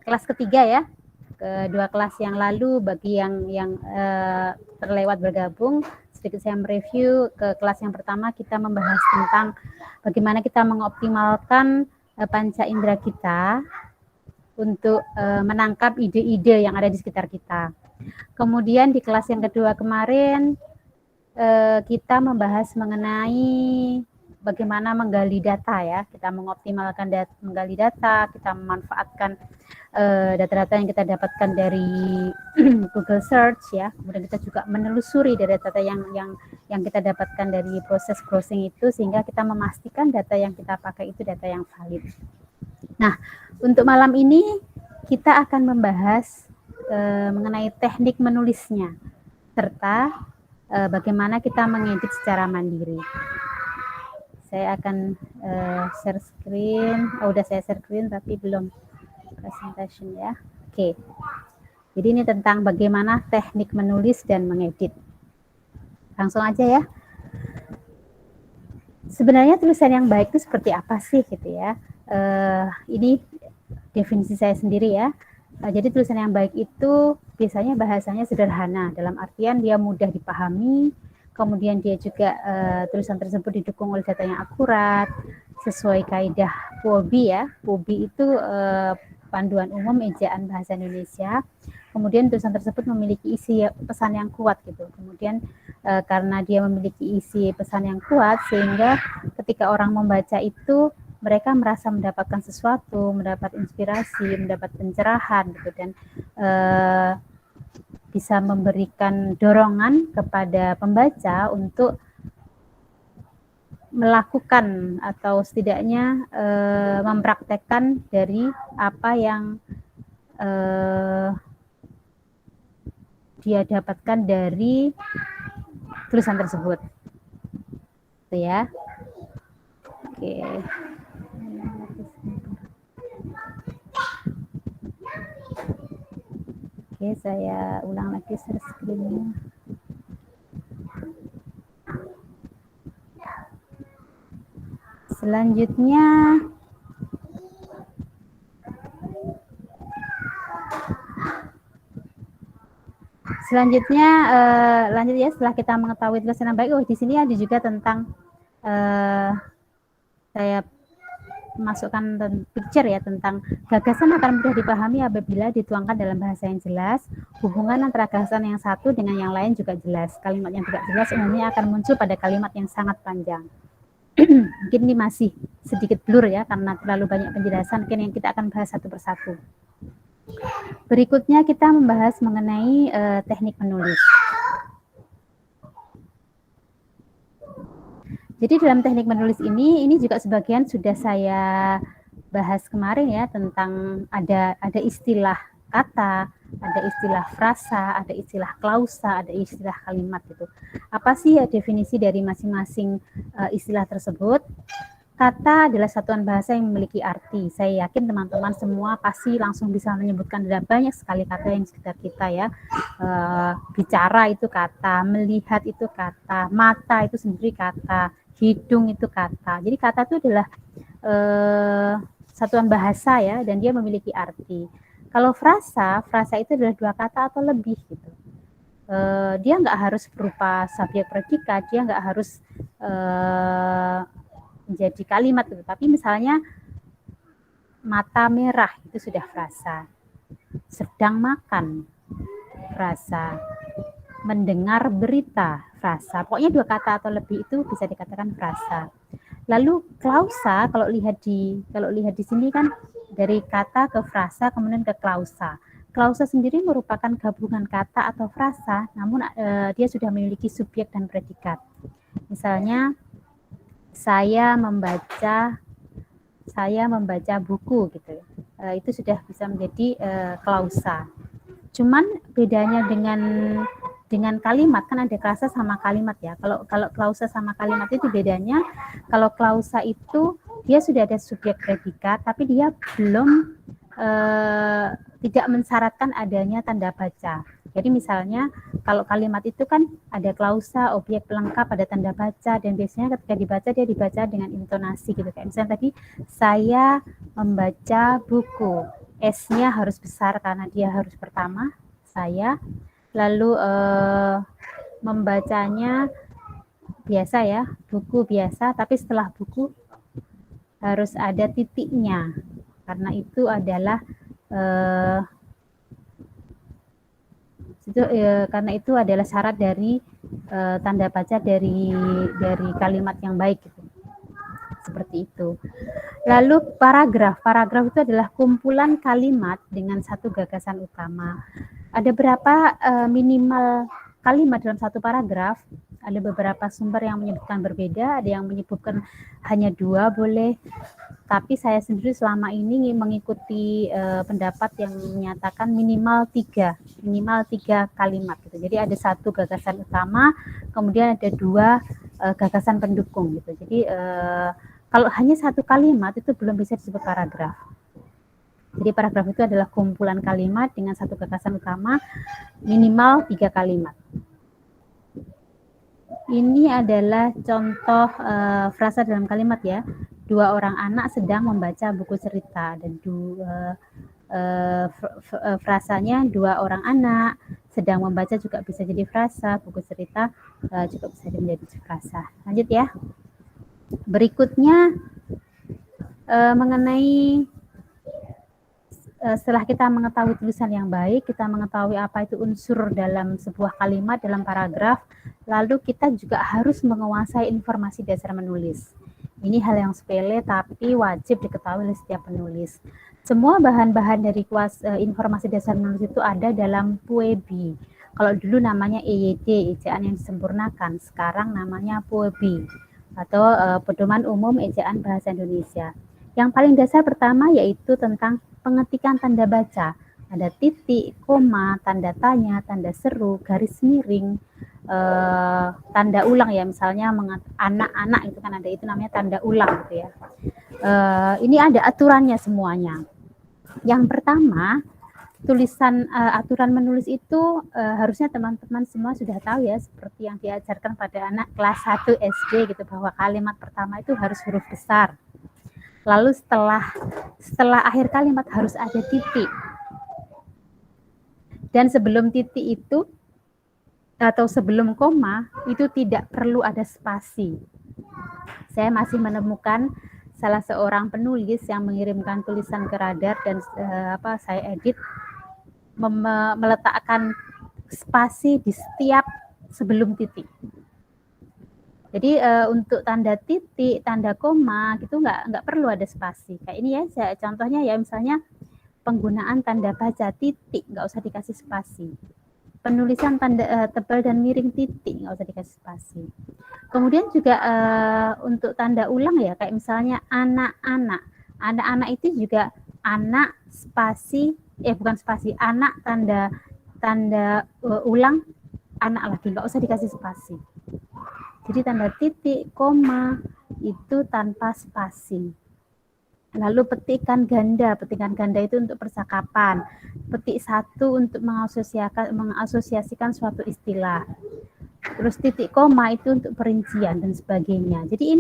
kelas ketiga ya. Kedua kelas yang lalu bagi yang terlewat bergabung, sedikit saya mereview. Ke kelas yang pertama kita membahas tentang bagaimana kita mengoptimalkan panca indera kita untuk menangkap ide-ide yang ada di sekitar kita. Kemudian di kelas yang kedua kemarin kita membahas mengenai bagaimana menggali data ya, kita mengoptimalkan menggali data, kita memanfaatkan data-data yang kita dapatkan dari Google Search ya, kemudian kita juga menelusuri dari data yang kita dapatkan dari proses browsing itu sehingga kita memastikan data yang kita pakai itu data yang valid. Nah, untuk malam ini kita akan membahas mengenai teknik menulisnya serta bagaimana kita mengedit secara mandiri. Saya akan share screen. Udah saya share screen tapi belum presentation ya. Oke. Jadi ini tentang bagaimana teknik menulis dan mengedit. Langsung aja ya. Sebenarnya tulisan yang baik itu seperti apa sih gitu ya. Ini definisi saya sendiri ya. Jadi tulisan yang baik itu biasanya bahasanya sederhana, dalam artian dia mudah dipahami, kemudian dia juga tulisan tersebut didukung oleh data yang akurat, sesuai kaidah POBI ya. POBI itu panduan umum ejaan bahasa Indonesia. Kemudian tulisan tersebut memiliki isi pesan yang kuat gitu. Kemudian karena dia memiliki isi pesan yang kuat, sehingga ketika orang membaca itu mereka merasa mendapatkan sesuatu, mendapat inspirasi, mendapat pencerahan gitu, dan bisa memberikan dorongan kepada pembaca untuk melakukan atau setidaknya mempraktekkan dari apa yang dia dapatkan dari tulisan tersebut, itu ya. Oke. Oke, saya ulang lagi share screen-nya. Selanjutnya lanjut ya, setelah kita mengetahui tulisan yang baik. Di sini ada juga tentang saya masukkan picture ya, tentang gagasan akan mudah dipahami apabila dituangkan dalam bahasa yang jelas. Hubungan antara gagasan yang satu dengan yang lain juga jelas. Kalimat yang tidak jelas umumnya akan muncul pada kalimat yang sangat panjang. Mungkin ini masih sedikit blur ya, karena terlalu banyak penjelasan. Mungkin yang kita akan bahas satu persatu. Berikutnya kita membahas mengenai teknik menulis. Jadi dalam teknik menulis ini juga sebagian sudah saya bahas kemarin ya, tentang ada istilah kata, ada istilah frasa, ada istilah klausa, ada istilah kalimat gitu. Apa sih ya definisi dari masing-masing istilah tersebut? Kata adalah satuan bahasa yang memiliki arti. Saya yakin teman-teman semua pasti langsung bisa menyebutkan, ada banyak sekali kata yang sekitar kita ya. Bicara itu kata, melihat itu kata, mata itu sendiri kata, hidung itu kata. Jadi kata itu adalah satuan bahasa ya, dan dia memiliki arti. Kalau frasa itu adalah dua kata atau lebih gitu. Dia nggak harus berupa subjek predikat, dia nggak harus menjadi kalimat gitu. Tapi misalnya mata merah itu sudah frasa, sedang makan frasa, mendengar berita frasa. Pokoknya dua kata atau lebih itu bisa dikatakan frasa. Lalu klausa, kalau lihat di sini kan dari kata ke frasa kemudian ke klausa. Klausa sendiri merupakan gabungan kata atau frasa, namun dia sudah memiliki subjek dan predikat. Misalnya saya membaca buku gitu. Itu sudah bisa menjadi klausa. Cuman bedanya dengan kalimat, kan ada klausa sama kalimat ya. Kalau klausa sama kalimat itu bedanya, kalau klausa itu dia sudah ada subjek predikat, tapi dia belum tidak mensyaratkan adanya tanda baca. Jadi misalnya kalau kalimat itu kan ada klausa, objek pelengkap, ada tanda baca, dan biasanya ketika dibaca dia dibaca dengan intonasi gitu. Kayak misalnya tadi saya membaca buku. S-nya harus besar karena dia harus pertama, saya. Lalu membacanya biasa ya, buku biasa, tapi setelah buku harus ada titiknya. Karena itu adalah karena itu adalah syarat dari tanda baca dari kalimat yang baik gitu. Seperti itu. Lalu paragraf itu adalah kumpulan kalimat dengan satu gagasan utama. Ada berapa minimal kalimat dalam satu paragraf? Ada beberapa sumber yang menyebutkan berbeda, ada yang menyebutkan hanya 2 boleh. Tapi saya sendiri selama ini mengikuti pendapat yang menyatakan minimal 3 kalimat gitu. Jadi ada satu gagasan utama, kemudian ada 2 gagasan pendukung gitu. Jadi kalau hanya satu kalimat itu belum bisa disebut paragraf. Jadi paragraf itu adalah kumpulan kalimat dengan satu gagasan utama, minimal 3 kalimat. Ini adalah contoh frasa dalam kalimat ya. 2 orang anak sedang membaca buku cerita, dan frasanya 2 orang anak sedang membaca juga bisa jadi frasa, buku cerita juga bisa menjadi frasa. Lanjut ya. Berikutnya mengenai setelah kita mengetahui tulisan yang baik, kita mengetahui apa itu unsur dalam sebuah kalimat dalam paragraf, lalu kita juga harus menguasai informasi dasar menulis. Ini hal yang sepele tapi wajib diketahui oleh setiap penulis. Semua bahan-bahan dari informasi dasar menulis itu ada dalam PUEBI. Kalau dulu namanya EYD, ejaan yang disempurnakan, sekarang namanya PUEBI atau Pedoman Umum Ejaan Bahasa Indonesia. Yang paling dasar pertama yaitu tentang pengetikan tanda baca. Ada titik, koma, tanda tanya, tanda seru, garis miring, tanda ulang ya, misalnya anak-anak itu kan ada, itu namanya tanda ulang gitu ya. Ini ada aturannya semuanya. Yang pertama, tulisan aturan menulis itu harusnya teman-teman semua sudah tahu ya, seperti yang diajarkan pada anak kelas 1 SD gitu, bahwa kalimat pertama itu harus huruf besar. Lalu setelah akhir kalimat harus ada titik. Dan sebelum titik itu atau sebelum koma itu tidak perlu ada spasi. Saya masih menemukan salah seorang penulis yang mengirimkan tulisan ke radar dan saya edit, meletakkan spasi di setiap sebelum titik. Jadi untuk tanda titik, tanda koma gitu nggak perlu ada spasi. Kayak ini ya, contohnya ya, misalnya penggunaan tanda baca titik nggak usah dikasih spasi. Penulisan tanda tebal dan miring titik nggak usah dikasih spasi. Kemudian juga untuk tanda ulang ya, kayak misalnya anak-anak. Anak-anak itu juga anak spasi, bukan spasi, anak tanda ulang anak lagi, nggak usah dikasih spasi. Jadi tanda titik, koma itu tanpa spasi. Lalu petikan ganda itu untuk percakapan. Petik 1 untuk mengasosiasikan suatu istilah. Terus titik koma itu untuk perincian dan sebagainya. Jadi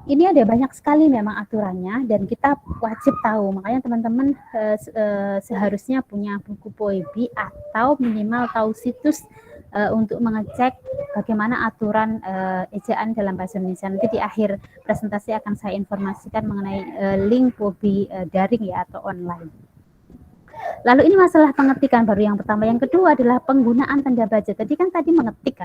ini ada banyak sekali memang aturannya dan kita wajib tahu. Makanya teman-teman seharusnya punya buku PUEBI atau minimal tahu situs untuk mengecek bagaimana aturan ejaan dalam bahasa Indonesia. Nanti di akhir presentasi akan saya informasikan mengenai link PUEBI daring ya atau online. Lalu ini masalah pengetikan baru yang pertama. Yang kedua adalah penggunaan tanda baca. Tadi mengetik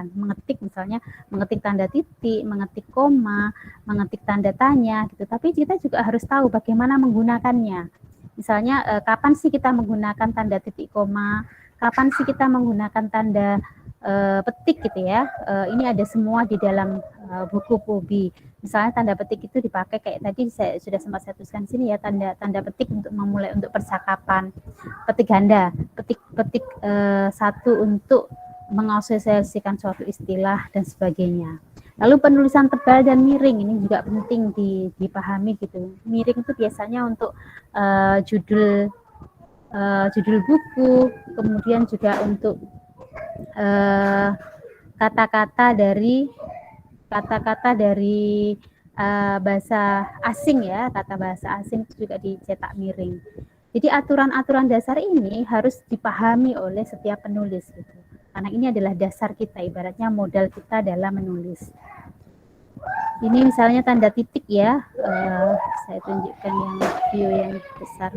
misalnya mengetik tanda titik, mengetik koma, mengetik tanda tanya gitu. Tapi kita juga harus tahu bagaimana menggunakannya. Misalnya kapan sih kita menggunakan tanda titik koma, kapan sih kita menggunakan tanda petik gitu ya. Ini ada semua di dalam buku PUEBI. Misalnya tanda petik itu dipakai kayak tadi saya tuliskan sini ya, tanda petik untuk memulai untuk percakapan, petik ganda, petik 1 untuk mengasosiasikan suatu istilah dan sebagainya. Lalu penulisan tebal dan miring ini juga penting dipahami gitu. Miring itu biasanya untuk judul buku, kemudian juga untuk kata-kata dari bahasa asing ya, kata bahasa asing juga dicetak miring. Jadi aturan-aturan dasar ini harus dipahami oleh setiap penulis gitu. Karena ini adalah dasar kita, ibaratnya modal kita dalam menulis. Ini misalnya tanda titik ya, saya tunjukkan yang video yang besar.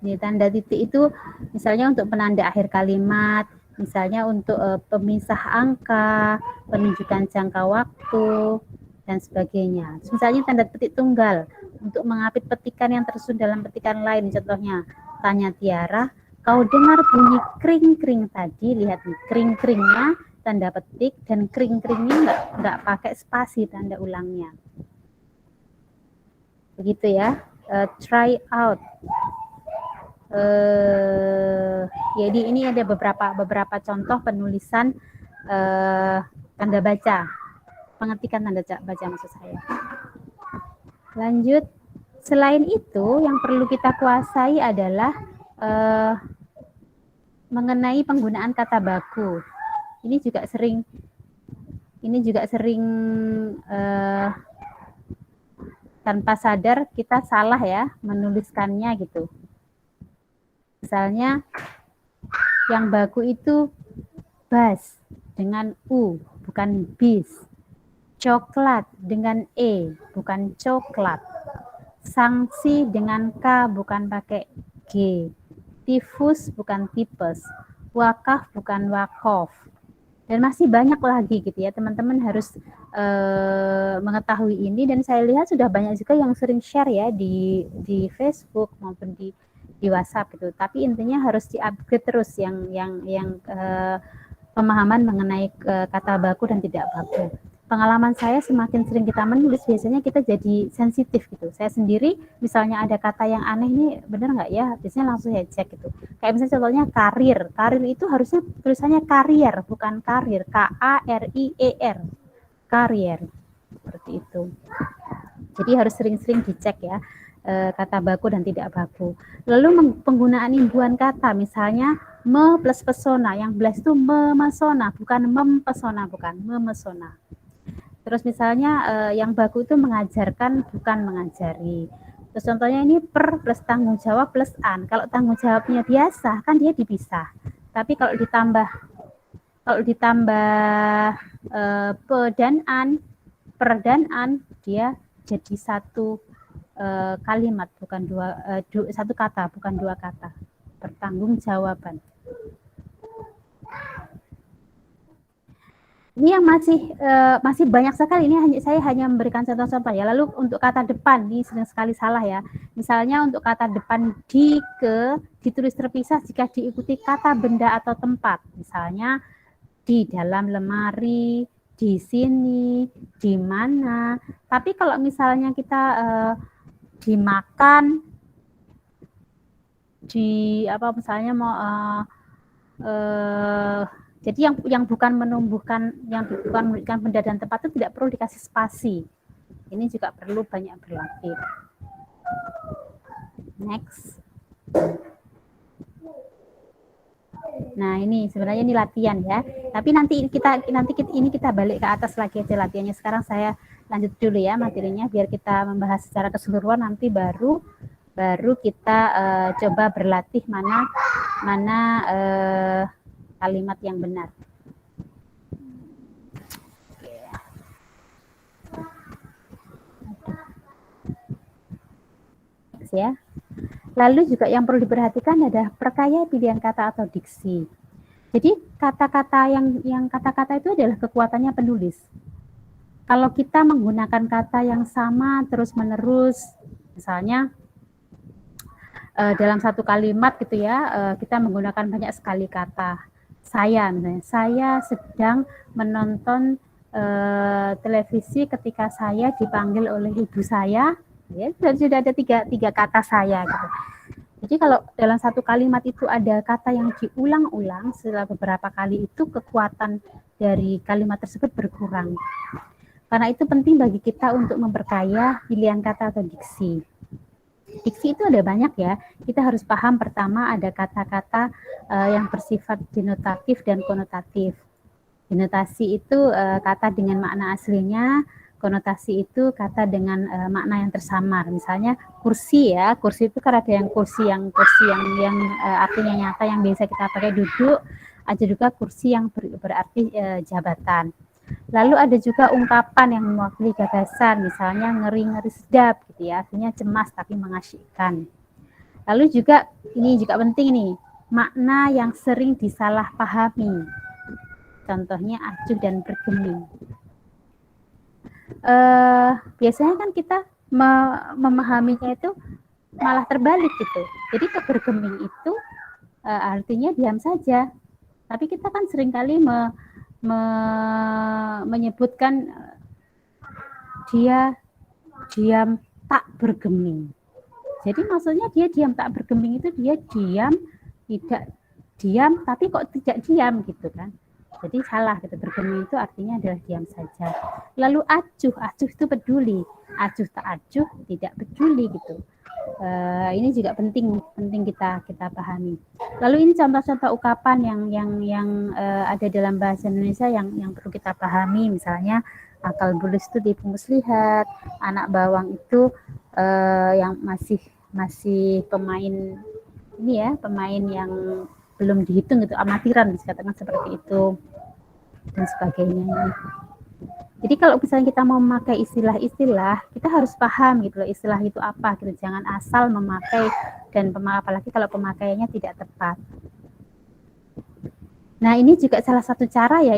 Ini tanda titik itu misalnya untuk penanda akhir kalimat, misalnya untuk pemisah angka, penunjukan jangka waktu, dan sebagainya. Misalnya tanda titik tunggal untuk mengapit petikan yang tersusun dalam petikan lain. Contohnya, tanya Tiara, kau dengar bunyi kring-kring tadi? Lihat nih, kring-kringnya tanda petik dan kring-kringnya nggak pakai spasi tanda ulangnya. Begitu ya. Try out. Jadi ini ada beberapa contoh penulisan tanda baca, pengetikan tanda baca maksud saya. Lanjut, selain itu yang perlu kita kuasai adalah mengenai penggunaan kata baku. Ini juga sering tanpa sadar kita salah ya menuliskannya gitu. Misalnya yang baku itu bas dengan U, bukan bis. Coklat dengan E, bukan coklat. Sanksi dengan K, bukan pakai G. Tifus bukan tipes. Wakaf bukan wakof. Dan masih banyak lagi gitu ya, teman-teman harus mengetahui ini. Dan saya lihat sudah banyak juga yang sering share ya di Facebook maupun di WhatsApp gitu. Tapi intinya harus di-upgrade terus yang pemahaman mengenai kata baku dan tidak baku. Pengalaman saya semakin sering kita menulis, biasanya kita jadi sensitif gitu. Saya sendiri misalnya ada kata yang aneh ini benar nggak ya, biasanya langsung saya cek gitu. Kayak misalnya contohnya karir. Karir itu harusnya tulisannya karier, bukan karir. K-A-R-I-E-R. Karier. Seperti itu. Jadi harus sering-sering dicek ya kata baku dan tidak baku. Lalu penggunaan imbuhan kata, misalnya me plus pesona, yang blast itu memesona, bukan mempesona, bukan memesona. Terus misalnya yang baku itu mengajarkan, bukan mengajari. Terus contohnya ini per plus tanggung jawab plus an. Kalau tanggung jawabnya biasa kan dia dipisah. Tapi kalau ditambah pe dan an, per dan an, dia jadi satu kalimat, bukan satu kata, bukan dua kata. Pertanggungjawaban. Ini yang masih banyak sekali. Ini saya hanya memberikan contoh-contoh ya. Lalu untuk kata depan, ini sering sekali salah ya. Misalnya untuk kata depan di, ke, ditulis terpisah jika diikuti kata benda atau tempat. Misalnya di dalam lemari, di sini, di mana. Tapi kalau misalnya kita dimakan, di apa misalnya mau jadi yang bukan menumbuhkan, yang bukan memberikan benda dan tempat itu tidak perlu dikasih spasi. Ini juga perlu banyak berlatih. Next. Nah ini sebenarnya ini latihan ya. Tapi nanti kita balik ke atas lagi aja latihannya. Sekarang saya lanjut dulu ya materinya biar kita membahas secara keseluruhan, nanti baru kita coba berlatih mana kalimat yang benar. Ya. Lalu juga yang perlu diperhatikan adalah perkaya pilihan kata atau diksi. Jadi kata-kata kata-kata itu adalah kekuatannya penulis. Kalau kita menggunakan kata yang sama terus-menerus, misalnya dalam satu kalimat gitu ya, kita menggunakan banyak sekali kata. Saya misalnya, saya sedang menonton televisi ketika saya dipanggil oleh ibu saya, ya sudah ada tiga kata saya gitu. Jadi kalau dalam satu kalimat itu ada kata yang diulang-ulang setelah beberapa kali, itu kekuatan dari kalimat tersebut berkurang. Karena itu penting bagi kita untuk memperkaya pilihan kata atau diksi. Diksi itu ada banyak ya. Kita harus paham pertama ada kata-kata yang bersifat denotatif dan konotatif. Denotasi itu kata dengan makna aslinya, konotasi itu kata dengan makna yang tersamar. Misalnya kursi ya, kursi itu kan ada yang kursi yang artinya nyata yang biasa kita pakai duduk, ada juga kursi yang berarti jabatan. Lalu ada juga ungkapan yang mewakili gagasan, misalnya ngeri-ngeri sedap gitu ya, artinya cemas tapi mengasyikkan. Lalu juga ini juga penting nih, makna yang sering disalahpahami. Contohnya acuh dan bergeming. Biasanya kan kita memahaminya itu malah terbalik gitu. Jadi bergeming itu artinya diam saja. Tapi kita kan seringkali menyebutkan dia diam tak bergeming. Jadi maksudnya dia diam tak bergeming itu dia diam, tidak diam tapi kok tidak diam gitu kan. Jadi salah gitu, bergeming itu artinya adalah diam saja. Lalu acuh itu peduli, acuh tak acuh tidak peduli gitu. Ini juga penting kita pahami. Lalu ini contoh-contoh ungkapan yang ada dalam bahasa Indonesia yang perlu kita pahami, misalnya akal bulus itu tipu muslihat, anak bawang itu yang masih pemain ini ya, pemain yang belum dihitung gitu, amatiran dikatakan seperti itu dan sebagainya. Jadi kalau misalnya kita mau memakai istilah-istilah, kita harus paham gitu loh istilah itu apa gitu. Jangan asal memakai dan apalagi kalau pemakaiannya tidak tepat. Nah, ini juga salah satu cara ya.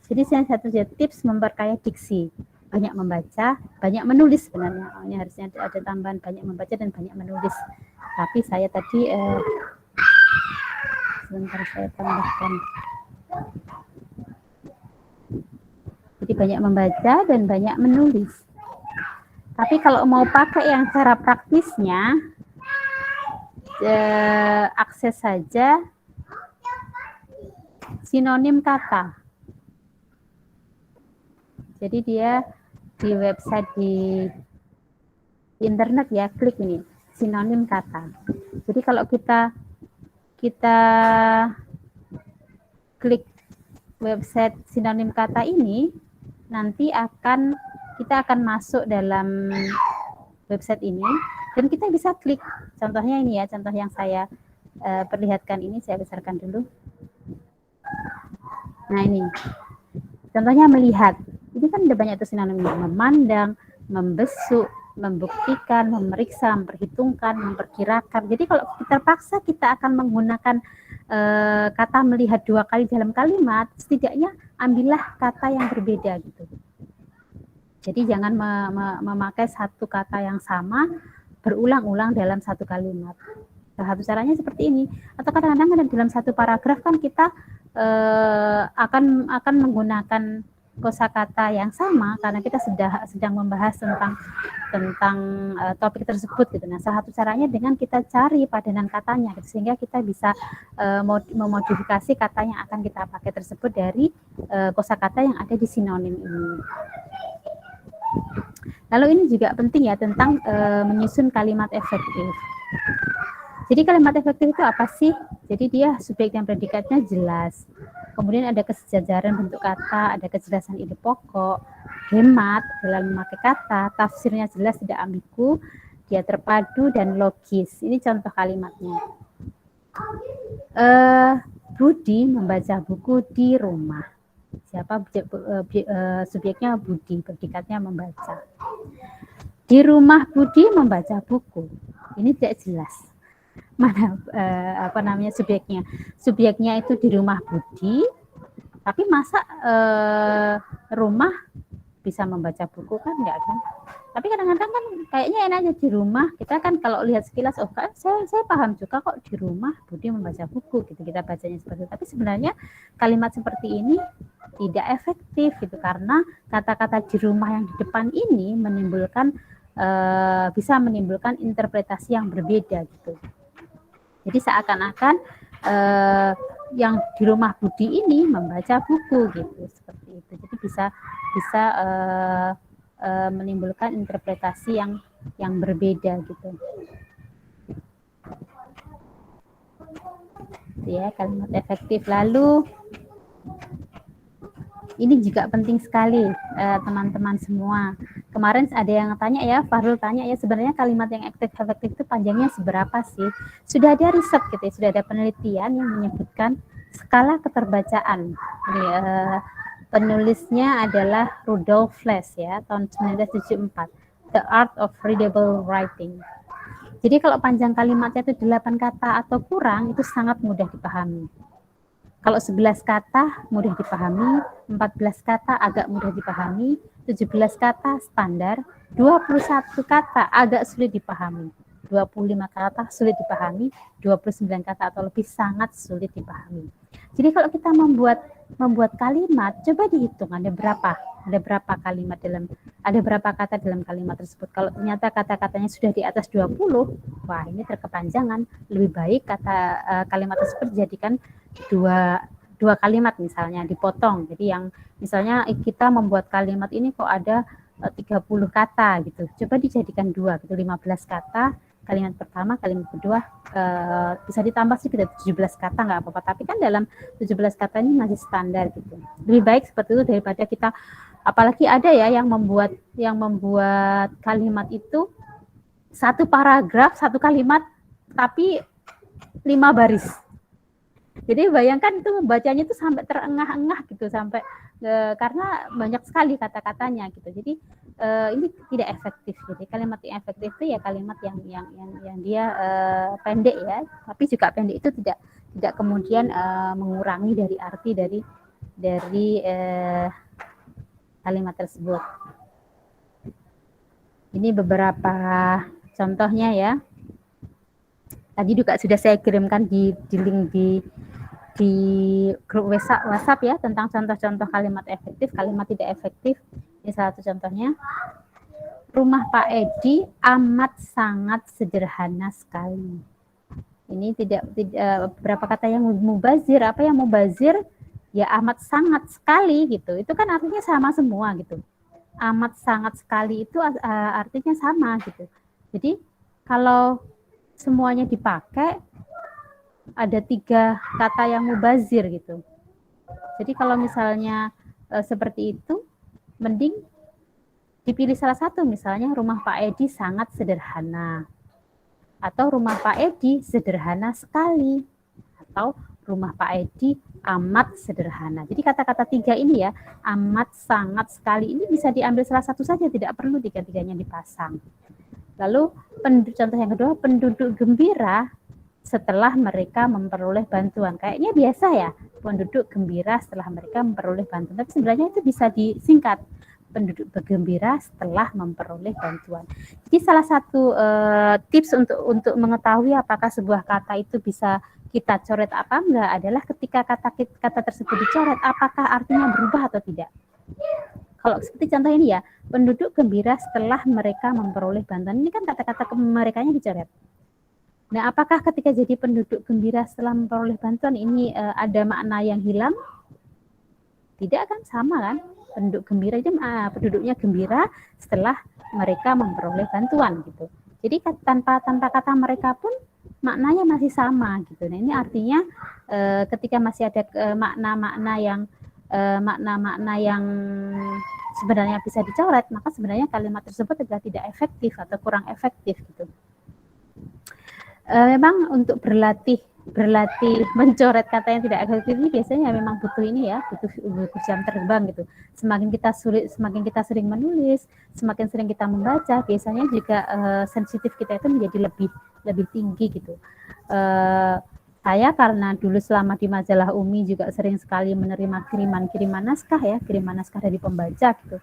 Jadi satu tips memperkaya diksi. Banyak membaca, banyak menulis sebenarnya. Ini harusnya ada tambahan banyak membaca dan banyak menulis. Tapi saya tadi sebentar saya tambahkan. Jadi banyak membaca dan banyak menulis. Tapi kalau mau pakai yang cara praktisnya, akses saja sinonim kata. Jadi dia di website di internet ya, klik ini sinonim kata. Jadi kalau kita klik website sinonim kata ini, nanti kita akan masuk dalam website ini dan kita bisa klik. Contohnya ini ya, contoh yang saya perlihatkan ini, saya besarkan dulu. Nah ini, contohnya melihat. Ini kan ada banyak tuh sinonimnya, memandang, membesuk, membuktikan, memeriksa, memperhitungkan, memperkirakan. Jadi kalau terpaksa kita akan menggunakan kata melihat 2 kali dalam kalimat, setidaknya ambillah kata yang berbeda gitu. Jadi jangan memakai satu kata yang sama berulang-ulang dalam satu kalimat. Salah satu caranya seperti ini. Atau kadang-kadang dalam satu paragraf kan kita akan menggunakan kosakata yang sama karena kita sedang membahas tentang topik tersebut gitu. Nah, salah satu caranya dengan kita cari padanan katanya gitu, sehingga kita bisa memodifikasi kata yang akan kita pakai tersebut dari kosakata yang ada di sinonim ini. Lalu ini juga penting ya tentang menyusun kalimat efektif. Jadi kalimat efektif itu apa sih? Jadi dia subjek dan predikatnya jelas. Kemudian ada kesejajaran bentuk kata, ada kejelasan ide pokok, hemat dalam memakai kata, tafsirnya jelas tidak ambigu, dia terpadu dan logis. Ini contoh kalimatnya. Budi membaca buku di rumah. Siapa subjeknya Budi, predikatnya membaca. Di rumah Budi membaca buku. Ini tidak jelas. Mana subjeknya itu di rumah Budi, tapi masa rumah bisa membaca buku kan enggak kan? Tapi kadang-kadang kan kayaknya enak aja di rumah, kita kan kalau lihat sekilas kan saya paham juga kok di rumah Budi membaca buku gitu, kita bacanya seperti itu. Tapi sebenarnya kalimat seperti ini tidak efektif gitu, karena kata-kata di rumah yang di depan ini bisa menimbulkan interpretasi yang berbeda gitu. Jadi seakan-akan yang di rumah Budi ini membaca buku gitu, seperti itu. Jadi bisa menimbulkan interpretasi yang yang berbeda gitu. Ya, kalimat efektif. Lalu ini juga penting sekali teman-teman semua. Kemarin ada yang tanya ya, Fahrul tanya ya, sebenarnya kalimat yang efektif itu panjangnya seberapa sih? Sudah ada riset gitu ya, sudah ada penelitian yang menyebutkan skala keterbacaan. Jadi, penulisnya adalah Rudolf Flesch ya, tahun 1974. The Art of Readable Writing. Jadi kalau panjang kalimatnya itu 8 kata atau kurang, itu sangat mudah dipahami. Kalau 11 kata mudah dipahami, 14 kata agak mudah dipahami, 17 kata standar, 21 kata agak sulit dipahami, 25 kata sulit dipahami, 29 kata atau lebih sangat sulit dipahami. Jadi kalau kita membuat kalimat, coba dihitung ada berapa kata dalam kalimat tersebut. Kalau ternyata kata-katanya sudah di atas 20, wah ini terkepanjangan. Lebih baik kalimat tersebut dijadikan dua kalimat misalnya dipotong. Jadi yang misalnya kita membuat kalimat ini kok ada 30 kata gitu. Coba dijadikan 2 gitu, 15 kata. Kalimat pertama, kalimat kedua bisa ditambah sih kita 17 kata nggak apa-apa. Tapi kan dalam 17 kata ini masih standar gitu. Lebih baik seperti itu daripada kita, apalagi ada ya yang membuat kalimat itu satu paragraf, satu kalimat tapi 5 baris. Jadi bayangkan itu membacanya itu sampai terengah-engah gitu, sampai karena banyak sekali kata-katanya gitu. Jadi ini tidak efektif. Jadi kalimat yang efektif itu ya kalimat yang dia pendek ya, tapi juga pendek itu tidak kemudian mengurangi dari arti dari kalimat tersebut. Ini beberapa contohnya ya. Tadi juga sudah saya kirimkan di link di grup WhatsApp ya, tentang contoh-contoh kalimat efektif, kalimat tidak efektif. Ini salah satu contohnya. Rumah Pak Edi amat sangat sederhana sekali. Ini tidak berapa kata yang mubazir. Apa yang mubazir? Ya amat sangat sekali gitu. Itu kan artinya sama semua gitu. Amat sangat sekali itu artinya sama gitu. Jadi kalau semuanya dipakai, ada 3 kata yang mubazir gitu. Jadi kalau misalnya seperti itu, mending dipilih salah satu, misalnya rumah Pak Edi sangat sederhana, atau rumah Pak Edi sederhana sekali, atau rumah Pak Edi amat sederhana. Jadi kata-kata 3 ini ya, amat, sangat, sekali, ini bisa diambil salah satu saja, tidak perlu 3-3-nya dipasang. Lalu contoh yang kedua, penduduk gembira setelah mereka memperoleh bantuan. Kayaknya biasa ya, penduduk gembira setelah mereka memperoleh bantuan. Tapi sebenarnya itu bisa disingkat, penduduk bergembira setelah memperoleh bantuan. Jadi salah satu tips untuk mengetahui apakah sebuah kata itu bisa kita coret apa enggak adalah ketika kata tersebut dicoret, apakah artinya berubah atau tidak. Kalau seperti contoh ini ya, penduduk gembira setelah mereka memperoleh bantuan. Ini kan kata-kata merekanya dicoret. Nah, apakah ketika jadi penduduk gembira setelah memperoleh bantuan ini ada makna yang hilang? Tidak kan, sama kan? Penduduk gembira itu penduduknya gembira setelah mereka memperoleh bantuan gitu. Jadi tanpa kata mereka pun maknanya masih sama gitu. Nah, ini artinya ketika masih ada makna-makna yang sebenarnya bisa dicoret, maka sebenarnya kalimat tersebut adalah tidak efektif atau kurang efektif gitu. Memang untuk berlatih mencoret kata yang tidak efektif ini biasanya memang butuh jam terbang gitu. Semakin kita sering menulis, semakin sering kita membaca, biasanya juga sensitif kita itu menjadi lebih tinggi gitu. Saya karena dulu selama di majalah Umi juga sering sekali menerima kiriman naskah dari pembaca gitu.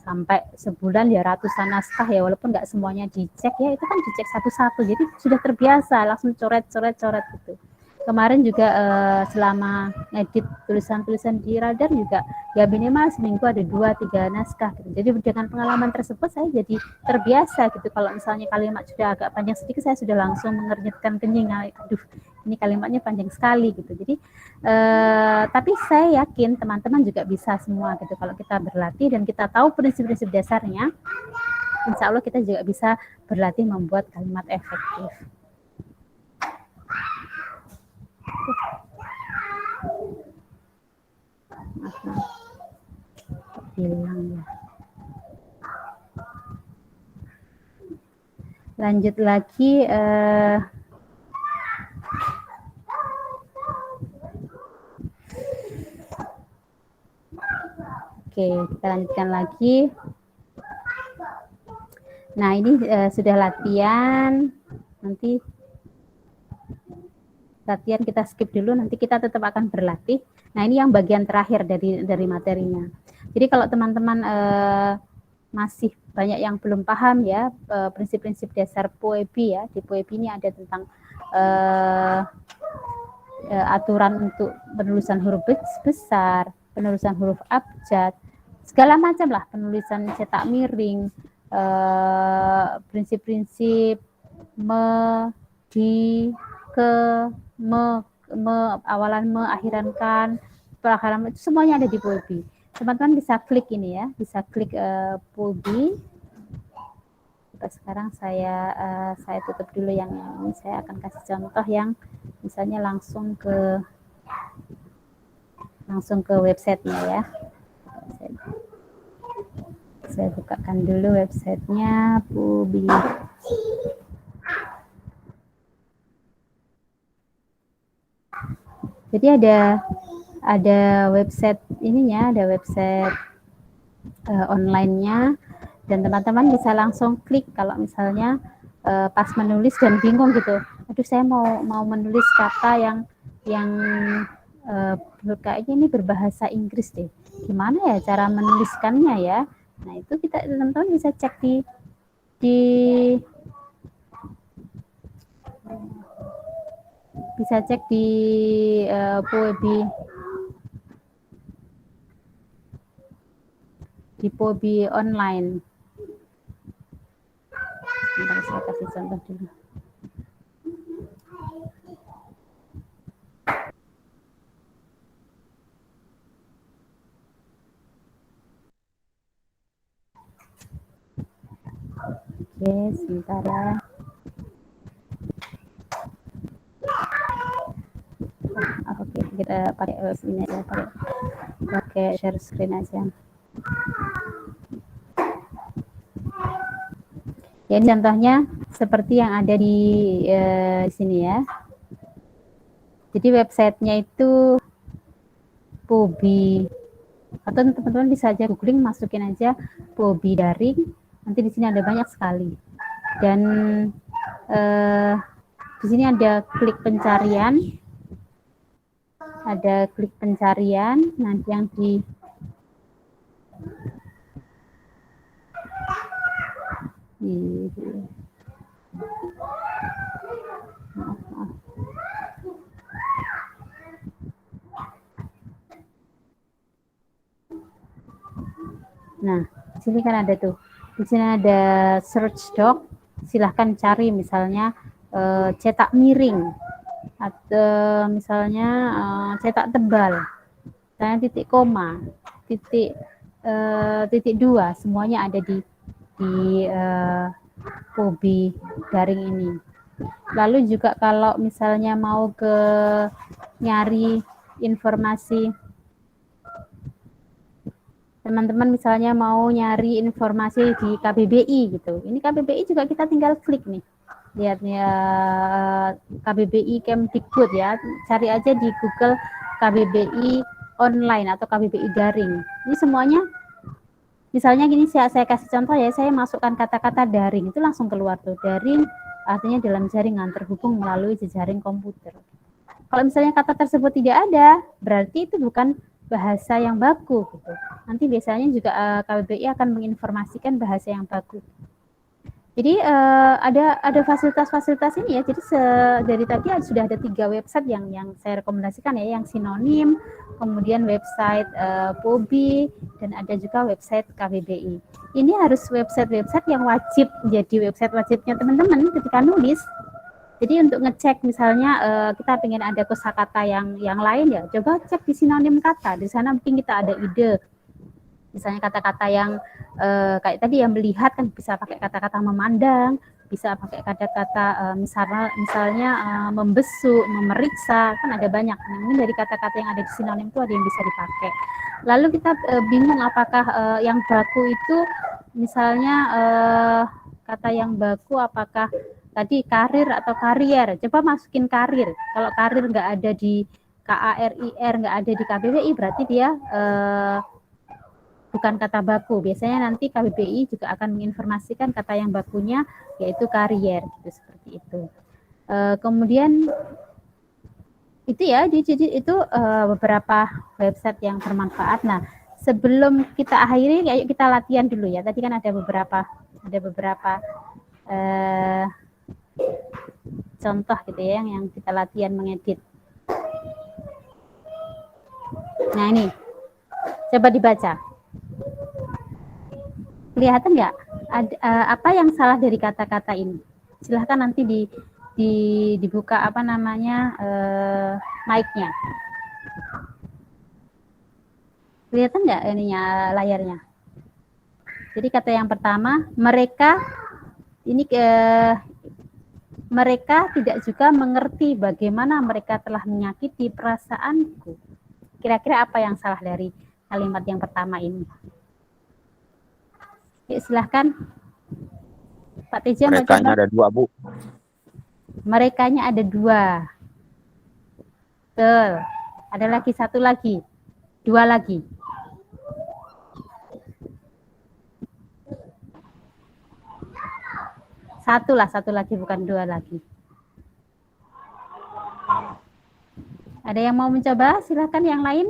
Sampai sebulan ya ratusan naskah ya, walaupun nggak semuanya dicek ya, itu kan dicek satu-satu, jadi sudah terbiasa langsung coret gitu. Kemarin juga selama ngedit tulisan-tulisan di Radar juga ya minimal seminggu ada 2-3 naskah gitu. Jadi dengan pengalaman tersebut saya jadi terbiasa gitu, kalau misalnya kalimat sudah agak panjang sedikit saya sudah langsung mengernyitkan kening, aduh ini kalimatnya panjang sekali gitu. Jadi tapi saya yakin teman-teman juga bisa semua gitu kalau kita berlatih dan kita tahu prinsip-prinsip dasarnya. insya Allah kita juga bisa berlatih membuat kalimat efektif. Hilang ya. Lanjut lagi. Oke, kita lanjutkan lagi. Nah, ini sudah latihan. Nanti latihan kita skip dulu, nanti kita tetap akan berlatih. Nah, ini yang bagian terakhir dari materinya. Jadi kalau teman-teman masih banyak yang belum paham ya prinsip-prinsip dasar POEBI ya. Di POEBI ini ada tentang aturan untuk penulisan huruf besar, penulisan huruf abjad, segala macam lah, penulisan cetak miring, prinsip-prinsip me, di, ke, awalan me, akhiran kan, perakaran itu semuanya ada di POEBI. Teman-teman bisa klik ini ya, bisa klik POEBI. Sekarang saya tutup dulu yang ini, saya akan kasih contoh yang misalnya langsung ke websitenya ya. Saya bukakan dulu websitenya POEBI. Jadi ada website ininya, ada website online-nya, dan teman-teman bisa langsung klik kalau misalnya pas menulis dan bingung gitu. Aduh, saya mau menulis kata yang kayaknya ini berbahasa Inggris deh. Gimana ya cara menuliskannya ya? Nah, itu kita teman-teman bisa cek di POEBI, di POEBI online. Sebentar, saya kasih contoh dulu. Oke, sebentar ya. Oke, kita pakai ini ya, pakai share screen aja. Ya, ini contohnya seperti yang ada di sini ya. Jadi websitenya itu POEBI, atau teman-teman bisa aja googling, masukin aja POEBI daring. Nanti di sini ada banyak sekali. Dan di sini ada klik pencarian. Ada klik pencarian, nanti yang di nah, di sini kan ada tuh. Di sini ada search doc. Silahkan cari misalnya cetak miring atau misalnya cetak tebal. Misalnya titik koma, titik dua, semuanya ada di POEBI daring ini. Lalu juga kalau misalnya mau ke nyari informasi, teman-teman misalnya mau nyari informasi di KBBI gitu. Ini KBBI juga kita tinggal klik nih. Lihat nih KBBI Kemdikbud ya. Cari aja di Google KBBI online atau KBBI daring. Ini semuanya misalnya gini, saya kasih contoh ya, saya masukkan kata-kata daring, itu langsung keluar tuh. Daring artinya dalam jaringan terhubung melalui jejaring komputer. Kalau misalnya kata tersebut tidak ada, berarti itu bukan bahasa yang baku gitu. Nanti biasanya juga KBBI akan menginformasikan bahasa yang baku. Jadi ada fasilitas-fasilitas ini ya. Jadi dari tadi sudah ada 3 website yang saya rekomendasikan ya, yang sinonim, kemudian website POEBI, dan ada juga website KBBI. Ini harus website-website yang wajib menjadi website wajibnya teman-teman ketika nulis. Jadi untuk ngecek misalnya kita pengen ada kosakata yang lain ya, coba cek di sinonim kata. Di sana mungkin kita ada ide Misalnya kata-kata yang kayak tadi yang melihat kan bisa pakai kata-kata memandang, bisa pakai kata-kata misalnya membesuk, memeriksa, kan ada banyak. Nah, ini dari kata-kata yang ada di sinonim itu ada yang bisa dipakai. Lalu kita bingung apakah yang baku itu misalnya kata yang baku apakah tadi karir atau karier. Coba masukin karir. Kalau karir nggak ada di KARIR, nggak ada di KBBI, berarti dia bukan kata baku. Biasanya nanti KBBI juga akan menginformasikan kata yang bakunya yaitu karier, gitu, seperti itu. Kemudian itu ya, jadi itu beberapa website yang bermanfaat. Nah, sebelum kita akhiri, ayo kita latihan dulu ya. Tadi kan ada beberapa contoh gitu ya yang kita latihan mengedit. Nah ini, coba dibaca. Kelihatan nggak? Apa yang salah dari kata-kata ini? Silahkan nanti dibuka apa namanya mic-nya. Kelihatan nggak ininya layarnya? Jadi kata yang pertama, mereka tidak juga mengerti bagaimana mereka telah menyakiti perasaanku. Kira-kira apa yang salah dari kalimat yang pertama ini? Yuk, silahkan. Pak Teja mau coba. Merekanya ada dua, Bu. Merekanya ada dua. Betul. Ada lagi satu lagi. Dua lagi. Satu lagi, bukan dua lagi. Ada yang mau mencoba? Silakan yang lain.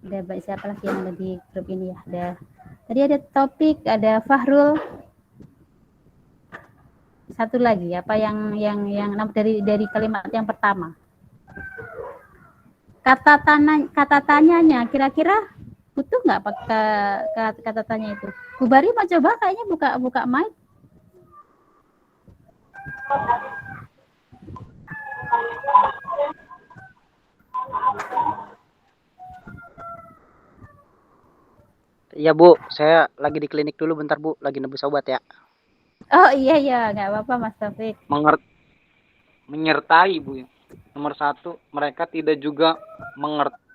Ada siapa lagi yang ada di grup ini ya? Tadi ada Topik, ada Fahrul. Satu lagi, apa yang dari kalimat yang pertama? Kata tanyanya, kira-kira butuh nggak pakai kata tanya itu? Bu Bari mau coba kayaknya buka mic. Iya Bu, saya lagi di klinik dulu bentar Bu, lagi nebus obat ya. Oh iya, nggak apa-apa Mas Taufik. Menyertai Bu ya. Nomor 1, mereka tidak juga mengerti.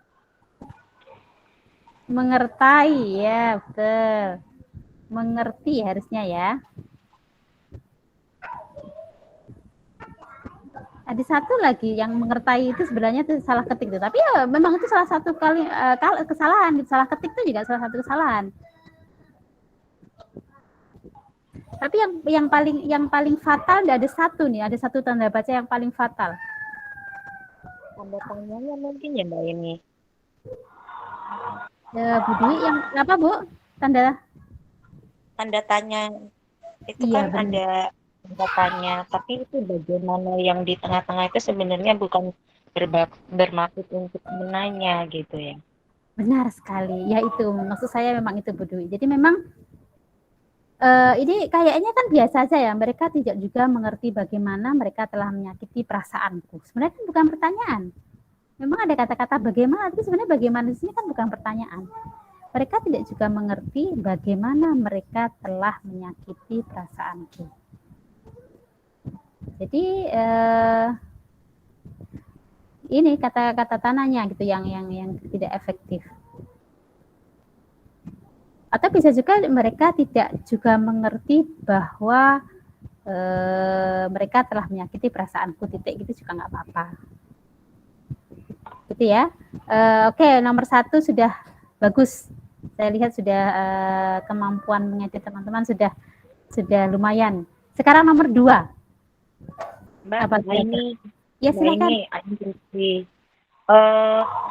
Mengertai ya, betul. Mengerti harusnya ya. Ada satu lagi yang mengertai itu sebenarnya itu salah ketik itu, tapi ya memang itu salah satu kesalahan. Salah ketik itu juga salah satu kesalahan. Tapi yang paling fatal ada satu nih, ada satu tanda baca yang paling fatal. Tanda tanyanya mungkin ya Mbak ini. Bu Dwi yang apa Bu? Tanda tanya itu iya, kan benar. ada tanda tanya, tapi itu bagaimana yang di tengah-tengah itu sebenarnya bukan bermaksud untuk menanya gitu ya. Benar sekali. Ya itu maksud saya memang itu Bu Dwi. Jadi memang ini kayaknya kan biasa saja ya. Mereka tidak juga mengerti bagaimana mereka telah menyakiti perasaanku. Sebenarnya kan bukan pertanyaan. Memang ada kata-kata bagaimana, tapi sebenarnya bagaimana di sini kan bukan pertanyaan. Mereka tidak juga mengerti bagaimana mereka telah menyakiti perasaanku. Jadi ini kata-kata tanahnya gitu yang tidak efektif. Atau bisa juga mereka tidak juga mengerti bahwa mereka telah menyakiti perasaanku, titik gitu juga nggak apa-apa. Gitu ya. Oke, nomor 1 sudah bagus. Saya lihat sudah kemampuan mengedit teman-teman sudah lumayan. Sekarang nomor 2. Mbak, Apa ini ya silakan. Ini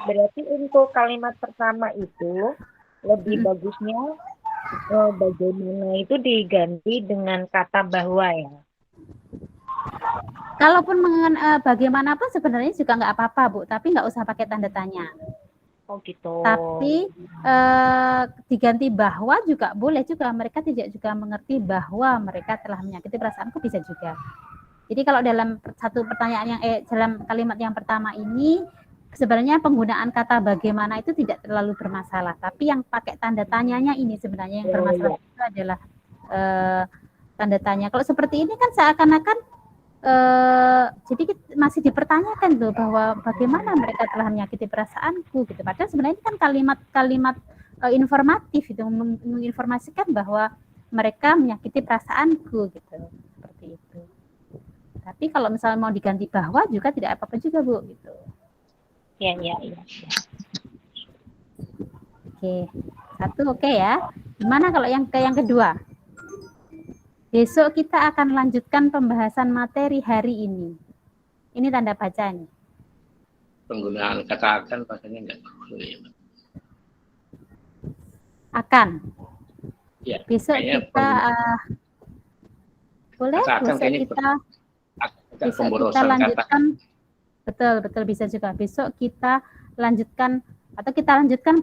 berarti untuk kalimat pertama itu lebih bagusnya bagaimana itu diganti dengan kata bahwa ya. Kalaupun bagaimanapun sebenarnya juga nggak apa-apa Bu, tapi nggak usah pakai tanda tanya. Oh gitu. Tapi diganti bahwa juga boleh juga. Mereka tidak juga mengerti bahwa mereka telah menyakiti perasaanku, bisa juga. Jadi kalau dalam satu pertanyaan dalam kalimat yang pertama ini sebenarnya penggunaan kata bagaimana itu tidak terlalu bermasalah, tapi yang pakai tanda tanyanya ini sebenarnya yang bermasalah itu adalah tanda tanya. Kalau seperti ini kan seakan-akan jadi masih dipertanyakan tuh bahwa bagaimana mereka telah menyakiti perasaanku gitu. Padahal sebenarnya ini kan kalimat-kalimat informatif itu menginformasikan bahwa mereka menyakiti perasaanku gitu. Seperti itu. Tapi kalau misalnya mau diganti bahwa juga tidak apa-apa juga, Bu, gitu. Ya. Oke. Satu oke ya. Gimana kalau yang kedua? Besok kita akan lanjutkan pembahasan materi hari ini. Ini tanda baca nih. Penggunaan kata akan rasanya enggak perlu ya, Mbak. Akan. Ya, Besok kita boleh besok kita lanjutkan. Betul bisa juga. Besok kita lanjutkan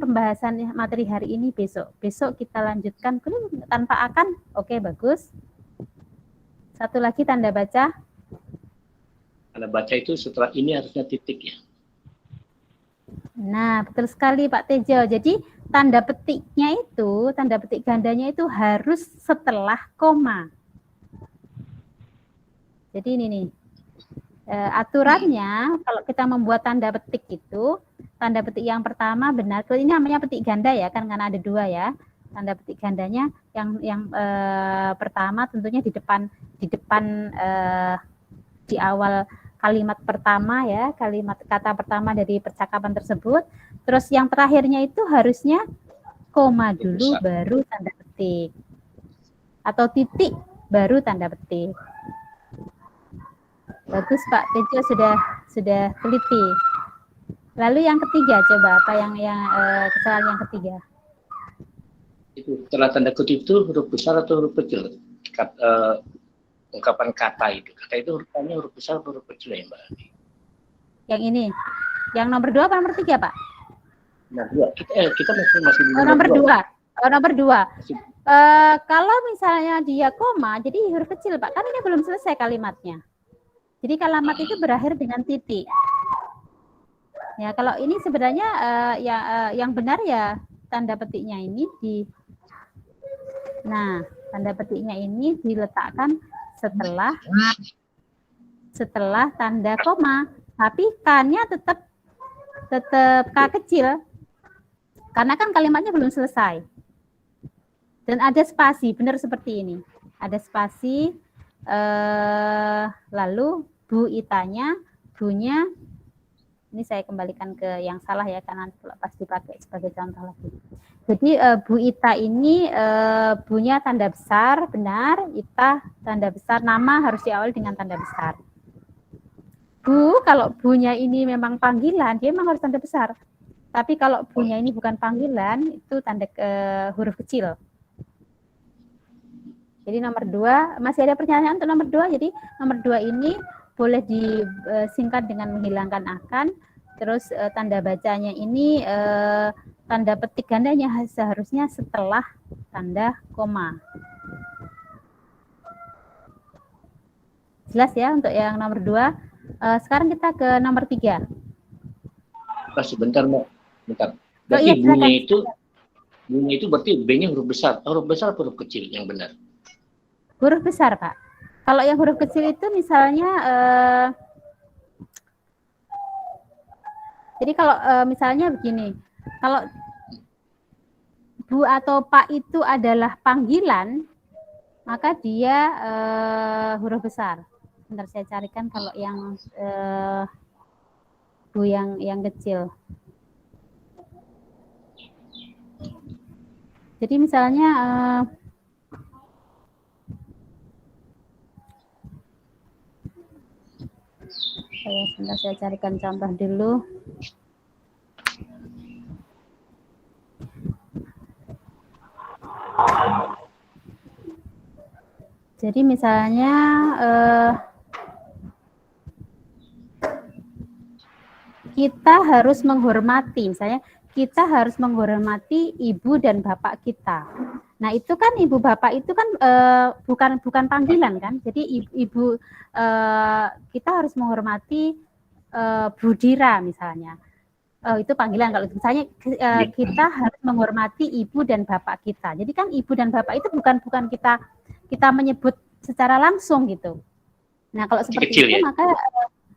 pembahasan materi hari ini besok. Besok kita lanjutkan tanpa akan. Oke, bagus. Satu lagi tanda baca. Tanda baca itu setelah ini harusnya titik ya. Nah, betul sekali Pak Tejo. Jadi tanda petik gandanya itu harus setelah koma. Jadi ini nih. Aturannya kalau kita membuat tanda petik itu, tanda petik yang pertama benar, ini namanya petik ganda ya kan, karena ada dua ya. Tanda petik gandanya yang pertama tentunya di depan di awal kalimat pertama ya, kalimat kata pertama dari percakapan tersebut. Terus yang terakhirnya itu harusnya koma dulu baru tanda petik. Atau titik baru tanda petik. Bagus Pak Tejo sudah teliti. Lalu yang ketiga coba apa yang kesalahan yang ketiga? Itu setelah tanda kutip itu huruf besar atau huruf kecil? Ungkapan kata itu hurufnya huruf besar atau huruf kecil ya Mbak? Yang ini, yang nomor 2 apa nomor 3 Pak? Nomor 2. Kita masih di nomor 2. Kalau misalnya dia koma, jadi huruf kecil Pak. Kan ini belum selesai kalimatnya. Jadi kalimat itu berakhir dengan titik. Ya, kalau ini sebenarnya yang benar ya tanda petiknya ini tanda petiknya ini diletakkan setelah tanda koma, tapi kan-nya tetap K kecil. Karena kan kalimatnya belum selesai. Dan ada spasi, benar seperti ini. Ada spasi lalu Bu Itanya, bunya ini saya kembalikan ke yang salah ya karena pasti dipakai sebagai contoh lagi. Jadi Bu Ita ini bunya tanda besar, benar. Ita tanda besar, nama harus diawali dengan tanda besar. Bu, kalau bunya ini memang panggilan, dia memang harus tanda besar. Tapi kalau bunya ini bukan panggilan, itu tanda huruf kecil. Jadi nomor 2, masih ada pertanyaan untuk nomor 2. Jadi nomor 2 ini boleh disingkat dengan menghilangkan akan. Terus tanda bacanya ini tanda petik gandanya seharusnya setelah tanda koma. Jelas ya untuk yang nomor 2. Sekarang kita ke nomor 3. Sebentar Mbak, bentar. Berarti bunyi itu berarti B-nya huruf besar. Huruf besar atau huruf kecil yang benar? Huruf besar, Pak. Kalau yang huruf kecil itu misalnya, jadi kalau misalnya begini, kalau Bu atau Pak itu adalah panggilan, maka dia huruf besar. Bentar saya carikan kalau yang Bu yang kecil. Jadi misalnya saya carikan contoh dulu. Jadi misalnya kita harus menghormati, misalnya kita harus menghormati ibu dan bapak kita. Nah itu kan ibu bapak itu kan bukan panggilan kan, jadi ibu kita harus menghormati Budira misalnya. Oh, itu panggilan. Kalau misalnya kita harus menghormati ibu dan bapak kita. Jadi kan ibu dan bapak itu bukan kita menyebut secara langsung gitu. Nah, kalau seperti kecil, itu ya? maka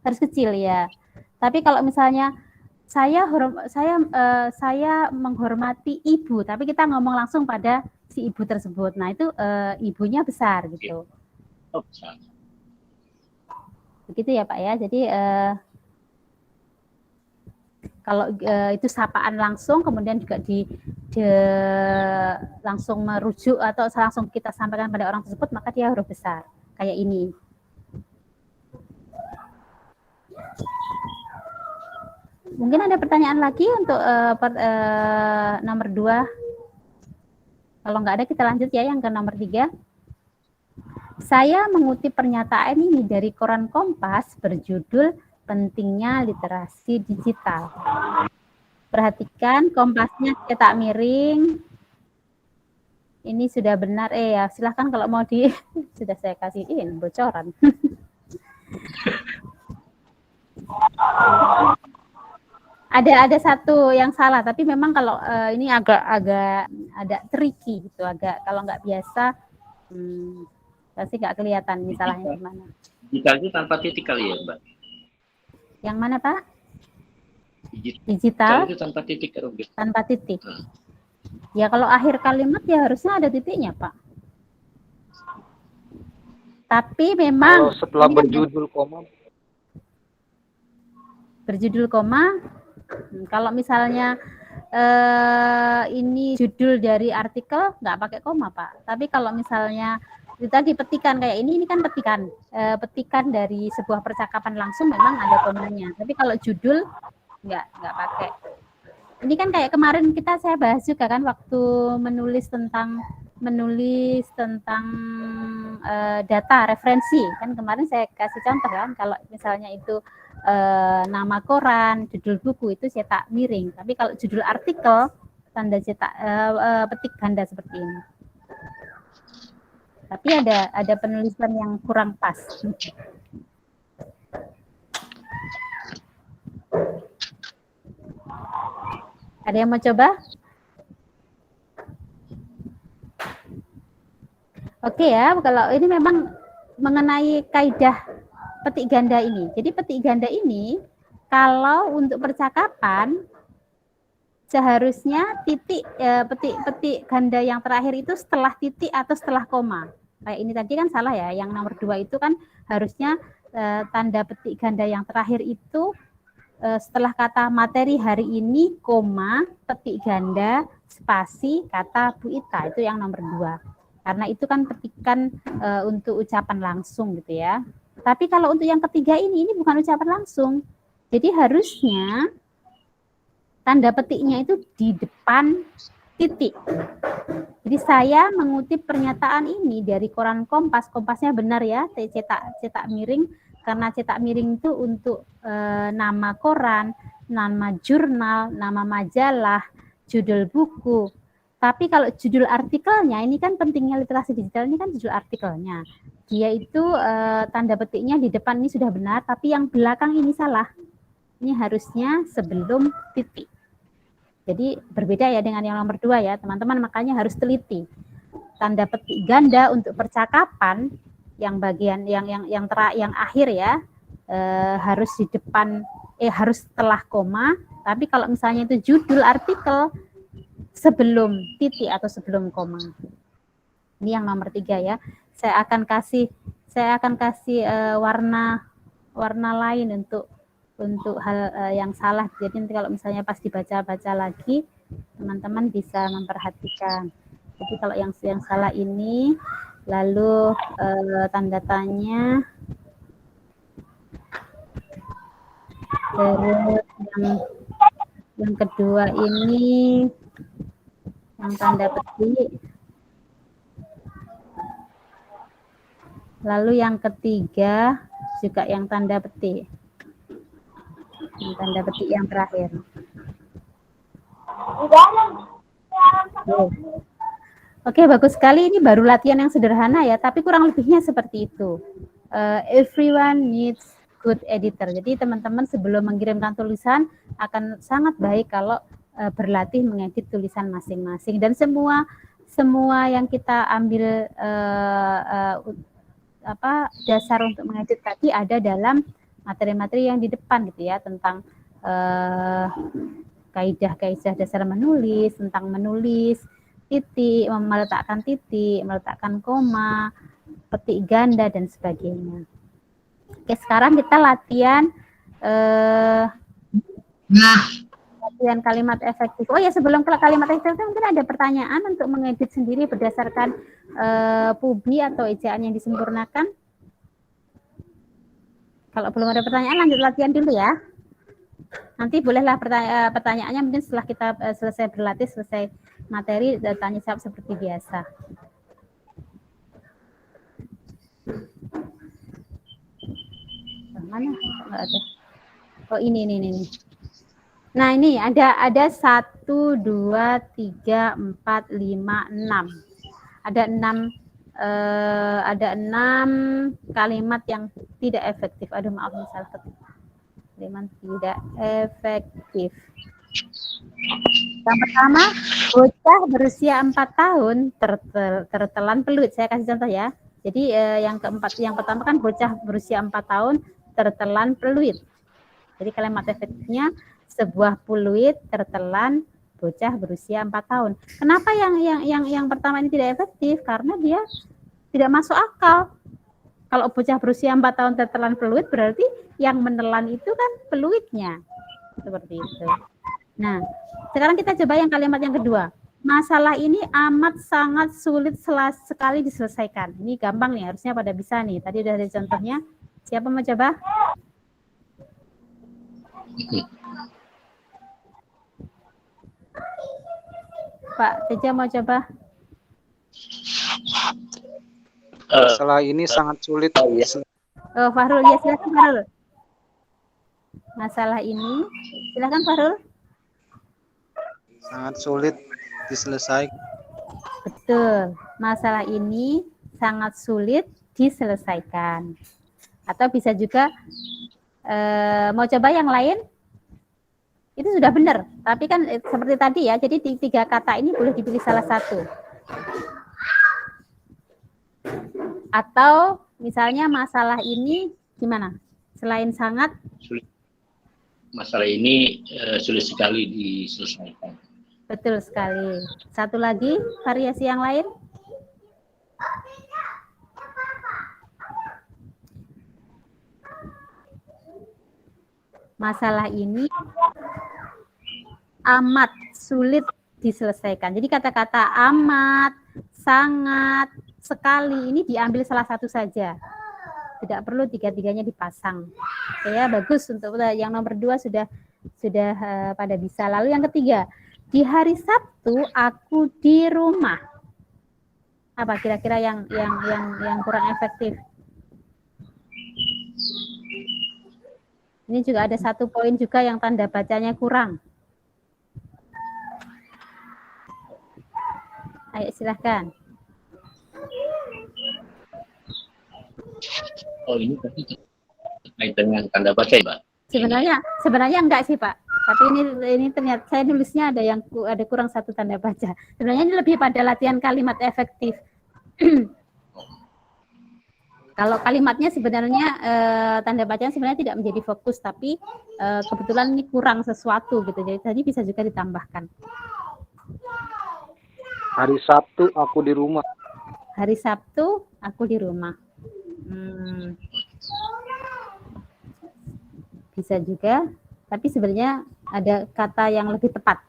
harus kecil ya. Tapi kalau misalnya saya menghormati ibu, tapi kita ngomong langsung pada si ibu tersebut. Nah, itu ibunya besar gitu. Oh, besar. Begitu ya, Pak ya. Jadi kalau itu sapaan langsung, kemudian juga langsung merujuk atau langsung kita sampaikan pada orang tersebut, maka dia huruf besar kayak ini. Mungkin ada pertanyaan lagi untuk nomor 2. Kalau nggak ada, kita lanjut ya yang ke nomor 3. Saya mengutip pernyataan ini dari koran Kompas berjudul Pentingnya Literasi Digital. Perhatikan Kompasnya cetak miring. Ini sudah benar. Ya silahkan kalau mau sudah saya kasihin bocoran. Ada satu yang salah, tapi memang kalau ini agak ada tricky gitu, agak kalau nggak biasa pasti nggak kelihatan ini salahnya di mana. Digital itu tanpa titik kali ya, Mbak? Yang mana, Pak? Digital itu tanpa titik. Tanpa titik. Ya kalau akhir kalimat ya harusnya ada titiknya, Pak. Tapi memang kalau setelah berjudul koma. Berjudul koma, kalau misalnya ini judul dari artikel nggak pakai koma, Pak. Tapi kalau misalnya kita dipetikan kayak ini kan petikan dari sebuah percakapan langsung memang ada komanya. Tapi kalau judul nggak pakai. Ini kan kayak kemarin saya bahas juga kan waktu menulis tentang data referensi kan, kemarin saya kasih contoh kan, kalau misalnya itu nama koran, judul buku itu cetak miring, tapi kalau judul artikel tanda cetak petik ganda seperti ini. Tapi ada penulisan yang kurang pas. Ada yang mau coba? Oke ya, kalau ini memang mengenai kaidah petik ganda ini. Jadi petik ganda ini kalau untuk percakapan seharusnya petik ganda yang terakhir itu setelah titik atau setelah koma. Kayak ini tadi kan salah ya, yang nomor 2 itu kan harusnya tanda petik ganda yang terakhir itu setelah kata materi hari ini, koma, petik ganda, spasi, kata Bu Ita, itu yang nomor 2. Karena itu kan petikan untuk ucapan langsung gitu ya. Tapi kalau untuk yang ketiga ini bukan ucapan langsung. Jadi harusnya tanda petiknya itu di depan titik. Jadi saya mengutip pernyataan ini dari koran Kompas. Kompasnya benar ya, cetak miring. Karena cetak miring itu untuk nama koran, nama jurnal, nama majalah, judul buku. Tapi kalau judul artikelnya, ini kan pentingnya literasi digital, ini kan judul artikelnya. Dia itu tanda petiknya di depan ini sudah benar, tapi yang belakang ini salah. Ini harusnya sebelum titik. Jadi berbeda ya dengan yang nomor 2 ya, teman-teman, makanya harus teliti. Tanda petik ganda untuk percakapan yang bagian yang akhir ya, harus di depan harus setelah koma, tapi kalau misalnya itu judul artikel sebelum titik atau sebelum koma. Ini yang nomor 3 ya. Saya akan kasih warna lain untuk hal yang salah. Jadi nanti kalau misalnya pas dibaca lagi, teman-teman bisa memperhatikan. Jadi kalau yang salah ini, lalu tanda tanya, terus yang kedua ini yang tanda petik, lalu yang ketiga juga yang tanda petik, yang terakhir. Oke, bagus sekali. Ini baru latihan yang sederhana ya, tapi kurang lebihnya seperti itu. Everyone needs good editor. Jadi teman-teman sebelum mengirimkan tulisan akan sangat baik kalau berlatih mengedit tulisan masing-masing, dan semua yang kita ambil dasar untuk mengedit tadi ada dalam materi-materi yang di depan gitu ya, tentang kaidah-kaidah dasar menulis, tentang menulis, titik, meletakkan titik, meletakkan koma, petik ganda dan sebagainya. Oke, sekarang kita latihan kalimat efektif. Oh ya, sebelum kalimat efektif mungkin ada pertanyaan untuk mengedit sendiri berdasarkan pubi atau ejaan yang disempurnakan. Kalau belum ada pertanyaan, lanjut latihan dulu ya. Nanti bolehlah pertanyaannya mungkin setelah kita selesai berlatih, selesai materi, tanya jawab seperti biasa. Mana? Nggak ada. Oh ini. Nah ini ada 1, 2, 3, 4, 5, 6. Ada 6 kalimat yang tidak efektif. Aduh maaf salah ketik. Kalimat tidak efektif. Yang pertama, bocah berusia 4 tahun tertelan peluit. Saya kasih contoh ya. Jadi yang pertama kan bocah berusia 4 tahun tertelan peluit. Jadi kalimat efektifnya sebuah peluit tertelan bocah berusia 4 tahun. Kenapa yang pertama ini tidak efektif? Karena dia tidak masuk akal. Kalau bocah berusia 4 tahun tertelan peluit, berarti yang menelan itu kan peluitnya. Seperti itu. Nah, sekarang kita coba yang kalimat yang kedua. Masalah ini amat sangat sulit sekali diselesaikan. Ini gampang nih, harusnya pada bisa nih. Tadi udah ada contohnya. Siapa mau coba? Pak Teja mau coba? Masalah ini sangat sulit. Oh, Fahrul, ya silakan Fahrul. Masalah ini, silakan Fahrul. Sangat sulit diselesaikan. Betul, masalah ini sangat sulit diselesaikan. Atau bisa juga mau coba yang lain? Itu sudah benar, tapi kan seperti tadi ya, jadi 3 kata ini boleh dipilih salah satu. Atau misalnya masalah ini gimana? Selain sangat? Sulit. Masalah ini sulit sekali diselesaikan. Betul sekali. Satu lagi, variasi yang lain? Masalah ini amat sulit diselesaikan. Jadi kata-kata amat, sangat, sekali ini diambil salah satu saja. Tidak perlu 3-3-nya dipasang. Oke ya, bagus. Untuk yang nomor 2 sudah pada bisa. Lalu yang ketiga, di hari Sabtu aku di rumah. Apa kira-kira yang kurang efektif? Ini juga ada 1 poin juga yang tanda bacanya kurang. Ayo silahkan. Oh ini pasti terkait dengan tanda baca ya, Pak? Sebenarnya enggak sih Pak. Tapi ini ternyata saya nulisnya ada kurang 1 tanda baca. Sebenarnya ini lebih pada latihan kalimat efektif. Kalau kalimatnya sebenarnya tanda bacanya sebenarnya tidak menjadi fokus, tapi kebetulan ini kurang sesuatu gitu. Jadi tadi bisa juga ditambahkan. Hari Sabtu aku di rumah. Hari Sabtu aku di rumah. Bisa juga, tapi sebenarnya ada kata yang lebih tepat.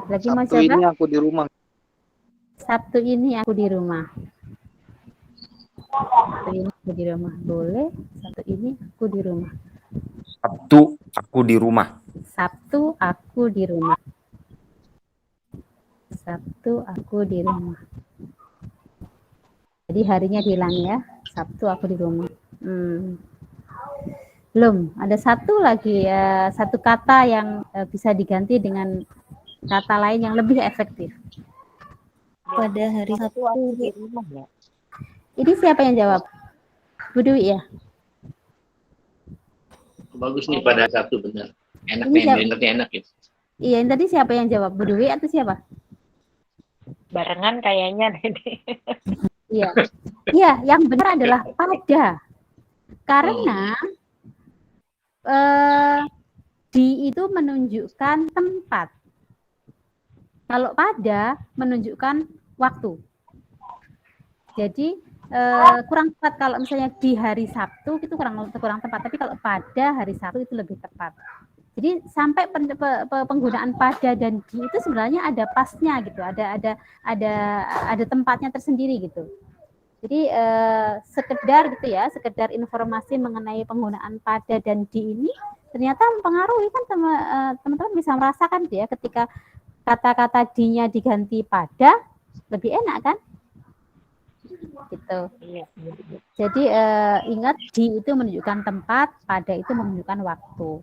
Lagi mau coba? Sabtu ini aku di rumah. Sabtu ini aku di rumah. Sabtu ini aku di rumah. Boleh. Sabtu ini aku di rumah. Sabtu aku di rumah. Sabtu aku di rumah. Sabtu aku di rumah. Jadi harinya dihilang ya. Sabtu aku di rumah. Belum. Ada satu lagi satu kata yang bisa diganti dengan kata lain yang lebih efektif. pada hari Waktu Sabtu, aku Bu. di rumah ya. Ini siapa yang jawab? Bu Dwi ya? Bagus nih pada satu benar. Enak Ini nih, siapa? dengernya enak ya. Iya, ini tadi siapa yang jawab? Bu Dwi atau siapa? Barengan kayaknya deh. Iya. Iya, yang benar adalah pada. Karena di itu menunjukkan tempat. Kalau pada menunjukkan waktu. Jadi kurang tepat kalau misalnya di hari Sabtu itu kurang tepat, tapi kalau pada hari Sabtu itu lebih tepat. Jadi sampai penggunaan pada dan di itu sebenarnya ada pasnya gitu, ada tempatnya tersendiri gitu. Jadi sekedar gitu ya, sekedar informasi mengenai penggunaan pada dan di ini ternyata mempengaruhi kan teman-teman bisa merasakan ya ketika kata-kata di-nya diganti pada lebih enak kan? Gitu. Iya. Jadi ingat di itu menunjukkan tempat, pada itu menunjukkan waktu.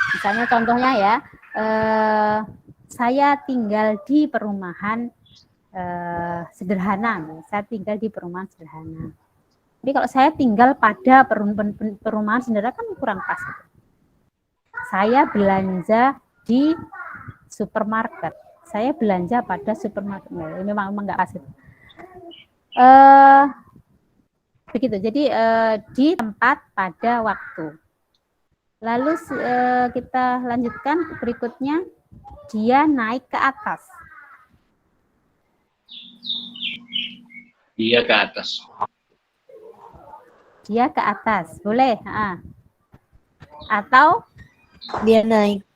Misalnya contohnya ya, saya tinggal di perumahan sederhana. Saya tinggal di perumahan sederhana. Jadi kalau saya tinggal pada perumahan sederhana kan kurang pas. Saya belanja di supermarket. Saya belanja pada supermarket. Memang nggak pas itu. Begitu. Jadi di tempat pada waktu. Lalu kita lanjutkan berikutnya, dia naik ke atas. Dia ke atas. Dia ke atas, boleh. Atau Dia naik.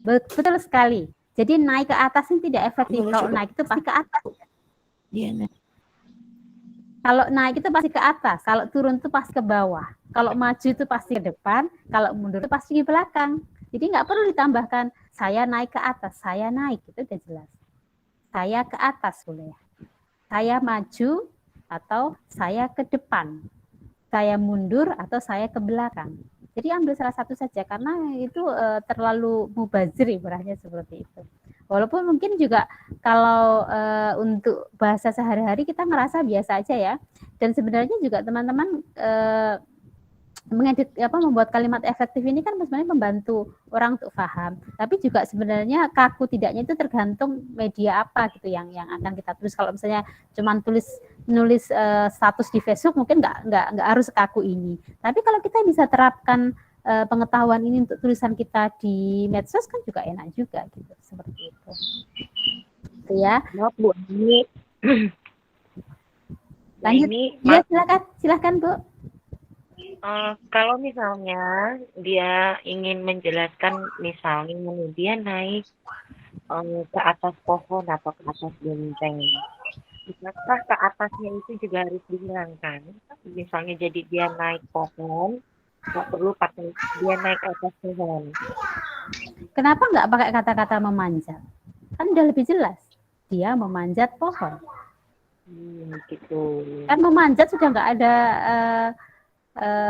betul sekali. Jadi naik ke atas ini tidak efektif. Boleh Kalau coba. naik itu pasti ke atas. Dia naik. Kalau naik itu pasti ke atas, kalau turun itu pasti ke bawah. Kalau maju itu pasti ke depan, kalau mundur itu pasti di belakang. Jadi nggak perlu ditambahkan, saya naik ke atas, saya naik, itu udah jelas. Saya ke atas boleh. Saya maju atau saya ke depan. Saya mundur atau saya ke belakang. Jadi ambil salah satu saja, karena itu terlalu mubazir ibaratnya seperti itu. Walaupun mungkin juga kalau untuk bahasa sehari-hari kita ngerasa biasa aja ya. Dan sebenarnya juga teman-teman membuat kalimat efektif ini kan sebenarnya membantu orang untuk paham. Tapi juga sebenarnya kaku tidaknya itu tergantung media apa gitu yang akan kita tulis. Kalau misalnya cuma nulis status di Facebook mungkin nggak harus kaku ini. Tapi kalau kita bisa terapkan pengetahuan ini untuk tulisan kita di medsos kan juga enak juga gitu, seperti itu. Itu ya. Maaf Bu, ini Lanjut. Ya, silakan Bu. Kalau misalnya dia ingin menjelaskan, misalnya dia naik ke atas pohon atau ke atas genteng, apakah ke atasnya itu juga harus dihilangkan? Misalnya jadi dia naik pohon, nggak perlu pakai dia naik ke atas pohon. Kenapa nggak pakai kata-kata memanjat? Kan udah lebih jelas. Dia memanjat pohon. Gitu. Kan memanjat sudah nggak ada,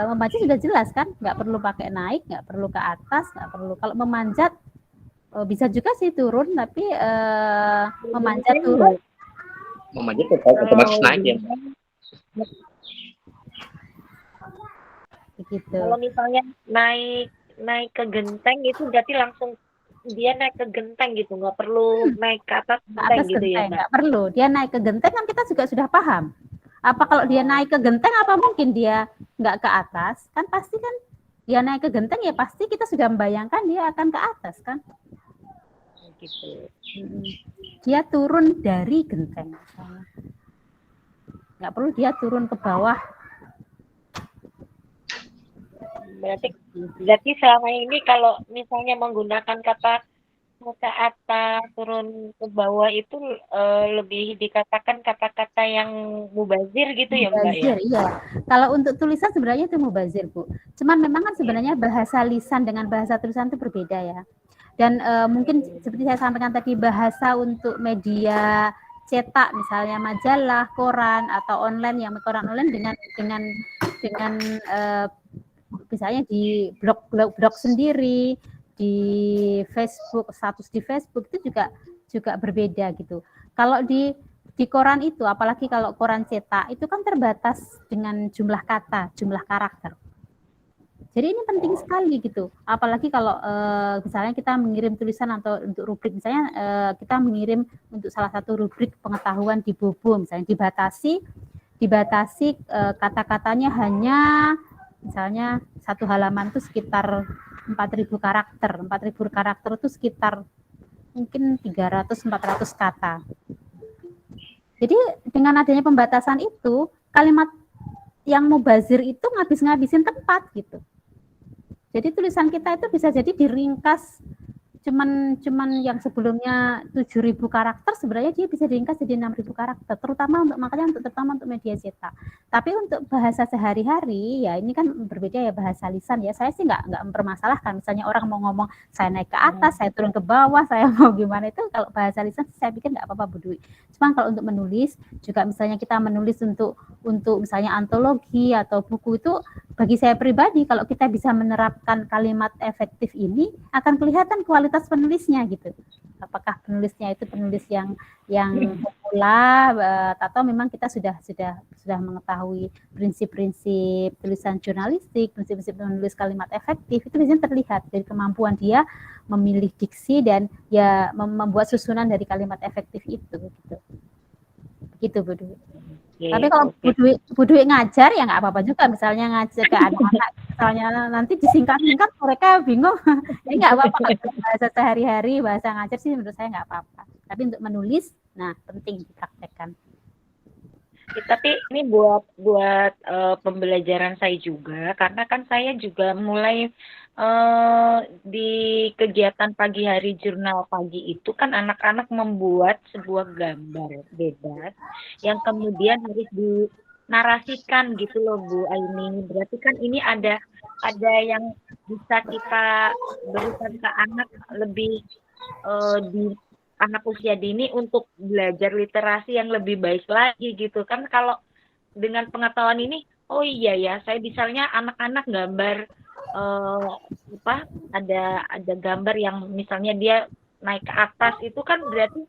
memanjat sudah jelas kan? Nggak perlu pakai naik, nggak perlu ke atas, nggak perlu. Kalau memanjat bisa juga sih turun, tapi memanjat turun. Memanjat otomatis naik ya. Begitu. Kalau misalnya naik ke genteng itu berarti langsung dia naik ke genteng gitu, nggak perlu naik ke atas genteng gitu ya, Mbak? Nggak perlu. Dia naik ke genteng kan kita juga sudah paham. Apa kalau dia naik ke genteng, apa mungkin dia nggak ke atas? Kan pasti kan dia naik ke genteng ya pasti kita sudah membayangkan dia akan ke atas kan? Gitu. Dia turun dari genteng. Nggak perlu dia turun ke bawah. Berarti selama ini kalau misalnya menggunakan kata ke atas turun ke bawah itu lebih dikatakan kata-kata yang mubazir gitu ya Mbak ya? Iya. Kalau untuk tulisan sebenarnya itu mubazir Bu. Cuman memang kan sebenarnya bahasa lisan dengan bahasa tulisan itu berbeda ya. Dan mungkin seperti saya sampaikan tadi, bahasa untuk media cetak misalnya majalah, koran atau online, yang koran online dengan misalnya di blog sendiri, di Facebook, status di Facebook itu juga berbeda gitu. Kalau di koran itu, apalagi kalau koran cetak, itu kan terbatas dengan jumlah kata, jumlah karakter. Jadi ini penting sekali gitu. Apalagi kalau misalnya kita mengirim tulisan atau untuk rubrik, misalnya kita mengirim untuk salah satu rubrik pengetahuan di Bobo, misalnya dibatasi kata-katanya hanya misalnya satu halaman itu sekitar 4.000 karakter. 4.000 karakter itu sekitar mungkin 300-400 kata. Jadi dengan adanya pembatasan itu, kalimat yang mubazir itu ngabisin tempat gitu. Jadi tulisan kita itu bisa jadi diringkas cuman yang sebelumnya 7.000 karakter, sebenarnya dia bisa diringkas jadi 6.000 karakter, terutama untuk media cetak. Tapi untuk bahasa sehari-hari ya ini kan berbeda ya, bahasa lisan ya. Saya sih nggak mempermasalahkan, misalnya orang mau ngomong saya naik ke atas, saya turun ke bawah, saya mau gimana, itu kalau bahasa lisan saya pikir nggak apa-apa Bu Dwi. Cuma kalau untuk menulis juga, misalnya kita menulis untuk misalnya antologi atau buku, itu bagi saya pribadi kalau kita bisa menerapkan kalimat efektif ini akan kelihatan kualitas penulisnya gitu. Apakah penulisnya itu penulis yang pemula atau memang kita sudah mengetahui prinsip-prinsip tulisan jurnalistik, prinsip-prinsip menulis kalimat efektif, itu biasanya terlihat dari kemampuan dia memilih diksi dan ya membuat susunan dari kalimat efektif itu gitu. Begitu Bu Dwi. Tapi kalau Bu Dwi ngajar ya nggak apa-apa juga, misalnya ngajar ke anak-anak misalnya nanti disingkat-singkat mereka bingung. Jadi nggak apa-apa, bahasa sehari-hari, bahasa ngajar sih menurut saya nggak apa-apa. Tapi untuk menulis, nah penting dipraktekkan. Tapi ini buat pembelajaran saya juga, karena kan saya juga mulai di kegiatan pagi hari jurnal pagi itu kan anak-anak membuat sebuah gambar bebas yang kemudian harus dinarasikan gitu loh Bu Aini. Berarti kan ini ada yang bisa kita berikan ke anak lebih di anak usia dini untuk belajar literasi yang lebih baik lagi gitu kan. Kalau dengan pengetahuan ini, oh iya ya, saya misalnya anak-anak gambar ada gambar yang misalnya dia naik ke atas, itu kan berarti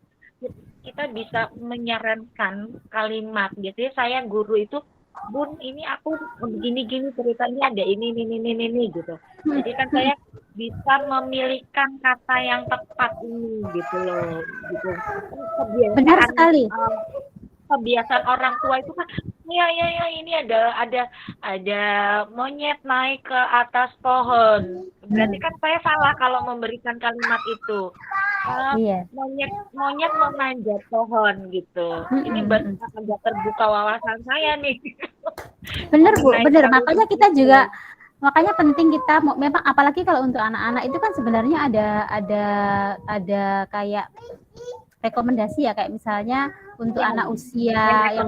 kita bisa menyarankan kalimat gitu ya. Saya guru itu, Bun, ini aku begini-gini ceritanya, ada ini gitu. Jadi kan saya bisa memilihkan kata yang tepat ini gitu loh. Gitu. Benar sekali. Kebiasaan orang tua itu kan, ya ini ada monyet naik ke atas pohon. Berarti kan saya salah kalau memberikan kalimat itu. Iya. Monyet memanjat pohon gitu. Ini agak terbuka wawasan saya nih. Benar Bu, benar. Makanya kita juga, makanya penting kita memang, apalagi kalau untuk anak-anak itu kan sebenarnya ada kayak rekomendasi ya, kayak misalnya untuk anak usia yang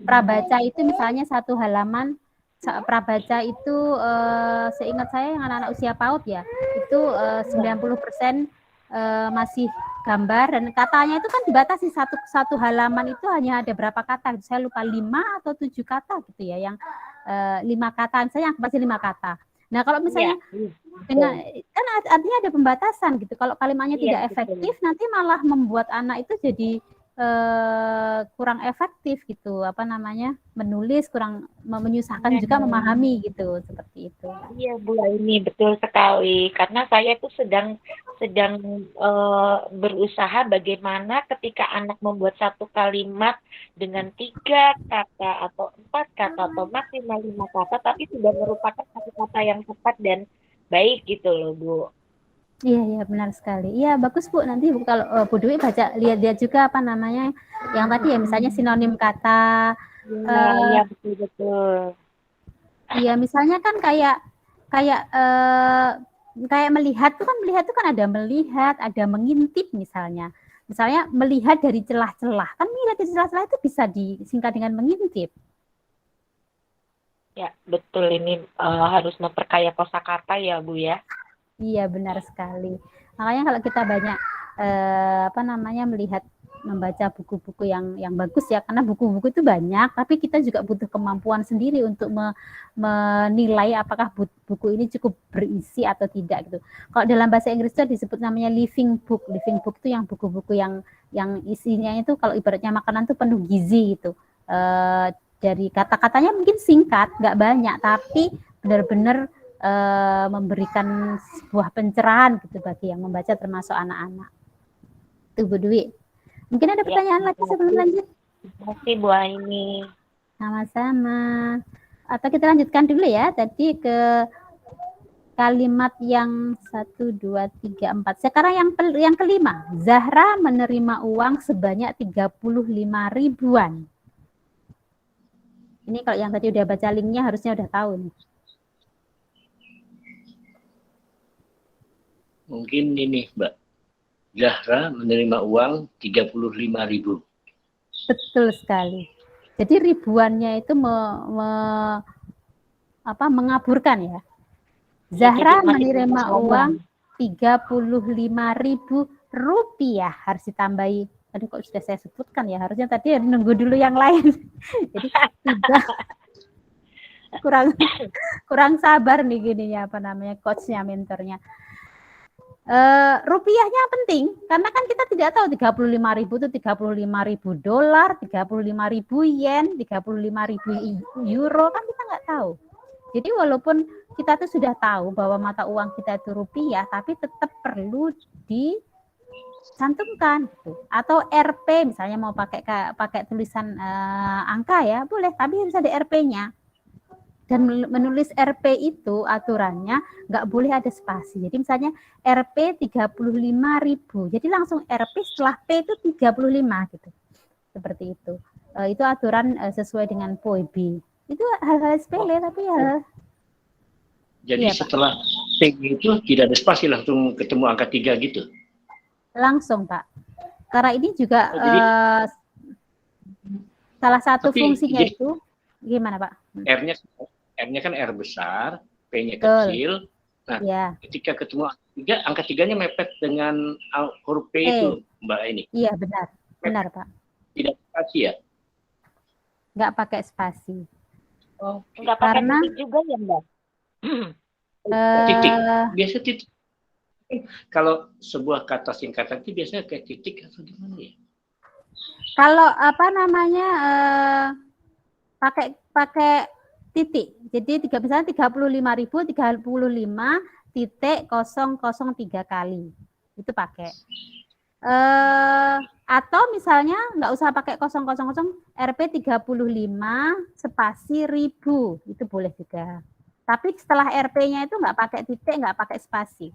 prabaca itu misalnya satu halaman prabaca itu seingat saya yang anak-anak usia PAUD ya, itu 90% masih gambar, dan katanya itu kan dibatasi satu halaman itu hanya ada berapa kata, saya lupa 5 atau 7 kata gitu ya, yang 5 kata, saya pasti 5 kata. Nah kalau misalnya dengan kan artinya ada pembatasan gitu, kalau kalimatnya tidak efektif nanti malah membuat anak itu jadi kurang efektif gitu, menulis kurang, menyusahkan juga memahami gitu, seperti itu. Iya Bu, ini betul sekali, karena saya itu sedang berusaha bagaimana ketika anak membuat satu kalimat dengan 3 kata atau 4 kata atau maksimal 5 kata, tapi sudah merupakan satu kata yang tepat dan baik gitu loh Bu. Iya benar sekali. Iya bagus Bu, nanti kalau Bu Dwi baca, lihat juga yang tadi ya, misalnya sinonim kata. Iya betul. Iya misalnya kan kayak melihat tuh kan ada melihat, ada mengintip misalnya. Misalnya melihat dari celah-celah, kan melihat dari celah-celah itu bisa disingkat dengan mengintip. Ya betul, ini harus memperkaya kosakata ya Bu ya. Iya benar sekali. Makanya kalau kita banyak melihat membaca buku-buku yang bagus ya, karena buku-buku itu banyak, tapi kita juga butuh kemampuan sendiri untuk menilai apakah buku ini cukup berisi atau tidak gitu. Kalau dalam bahasa Inggris itu disebut namanya living book. Living book itu yang buku-buku yang isinya itu kalau ibaratnya makanan itu penuh gizi gitu. Dari kata-katanya mungkin singkat, nggak banyak, tapi benar-benar memberikan sebuah pencerahan gitu bagi yang membaca termasuk anak-anak. Itu Bu Dwi. Mungkin ada pertanyaan lagi sebelum lanjut? Terima kasih Bu Aini. Sama-sama. Atau kita lanjutkan dulu ya, tadi ke kalimat yang 1, 2, 3, 4. Sekarang yang kelima, Zahra menerima uang sebanyak 35 ribuan. Ini kalau yang tadi udah baca linknya harusnya udah tahu nih. Mungkin ini Mbak, Zahra menerima uang 35.000. Betul sekali. Jadi ribuannya itu mengaburkan ya. Zahra menerima uang 35.000 rupiah. Harus ditambahi. Aduh kok sudah saya sebutkan ya. Harusnya tadi nunggu dulu yang lain. Jadi kurang sabar nih gininya coachnya, mentornya. Rupiahnya penting karena kan kita tidak tahu 35.000 itu 35.000 dolar, 35.000 yen, 35.000 euro, kan kita nggak tahu. Jadi walaupun kita tuh sudah tahu bahwa mata uang kita itu rupiah, tapi tetap perlu dicantumkan gitu. Atau Rp misalnya mau pakai tulisan angka ya boleh, tapi harus ada Rp-nya. Dan menulis RP itu aturannya nggak boleh ada spasi. Jadi misalnya RP 35.000. Jadi langsung RP setelah P itu 35 gitu. Seperti itu. Itu aturan sesuai dengan POIB. Itu hal-hal sepele tapi ya. Jadi iya, setelah P itu tidak ada spasi, langsung ketemu angka 3 gitu. Langsung Pak. Karena ini juga salah satu fungsinya itu gimana Pak? R-nya kan R besar, P-nya Betul. kecil. Nah, ya. ketika ketemu angka 3-nya mepet dengan huruf P itu, Mbak ini. Iya, benar Pak. Tidak spasi ya? Nggak pakai spasi. Oh, nggak pakai titik juga ya Mbak? Titik. Biasa titik. Kalau sebuah kata singkatan itu biasanya kayak titik atau gimana ya? Kalau pakai titik. Jadi misalnya 35.000 35.003 kali. Itu pakai. Atau misalnya nggak usah pakai 000 Rp 35 spasi 1000. Itu boleh juga. Tapi setelah RP-nya itu nggak pakai titik, nggak pakai spasi.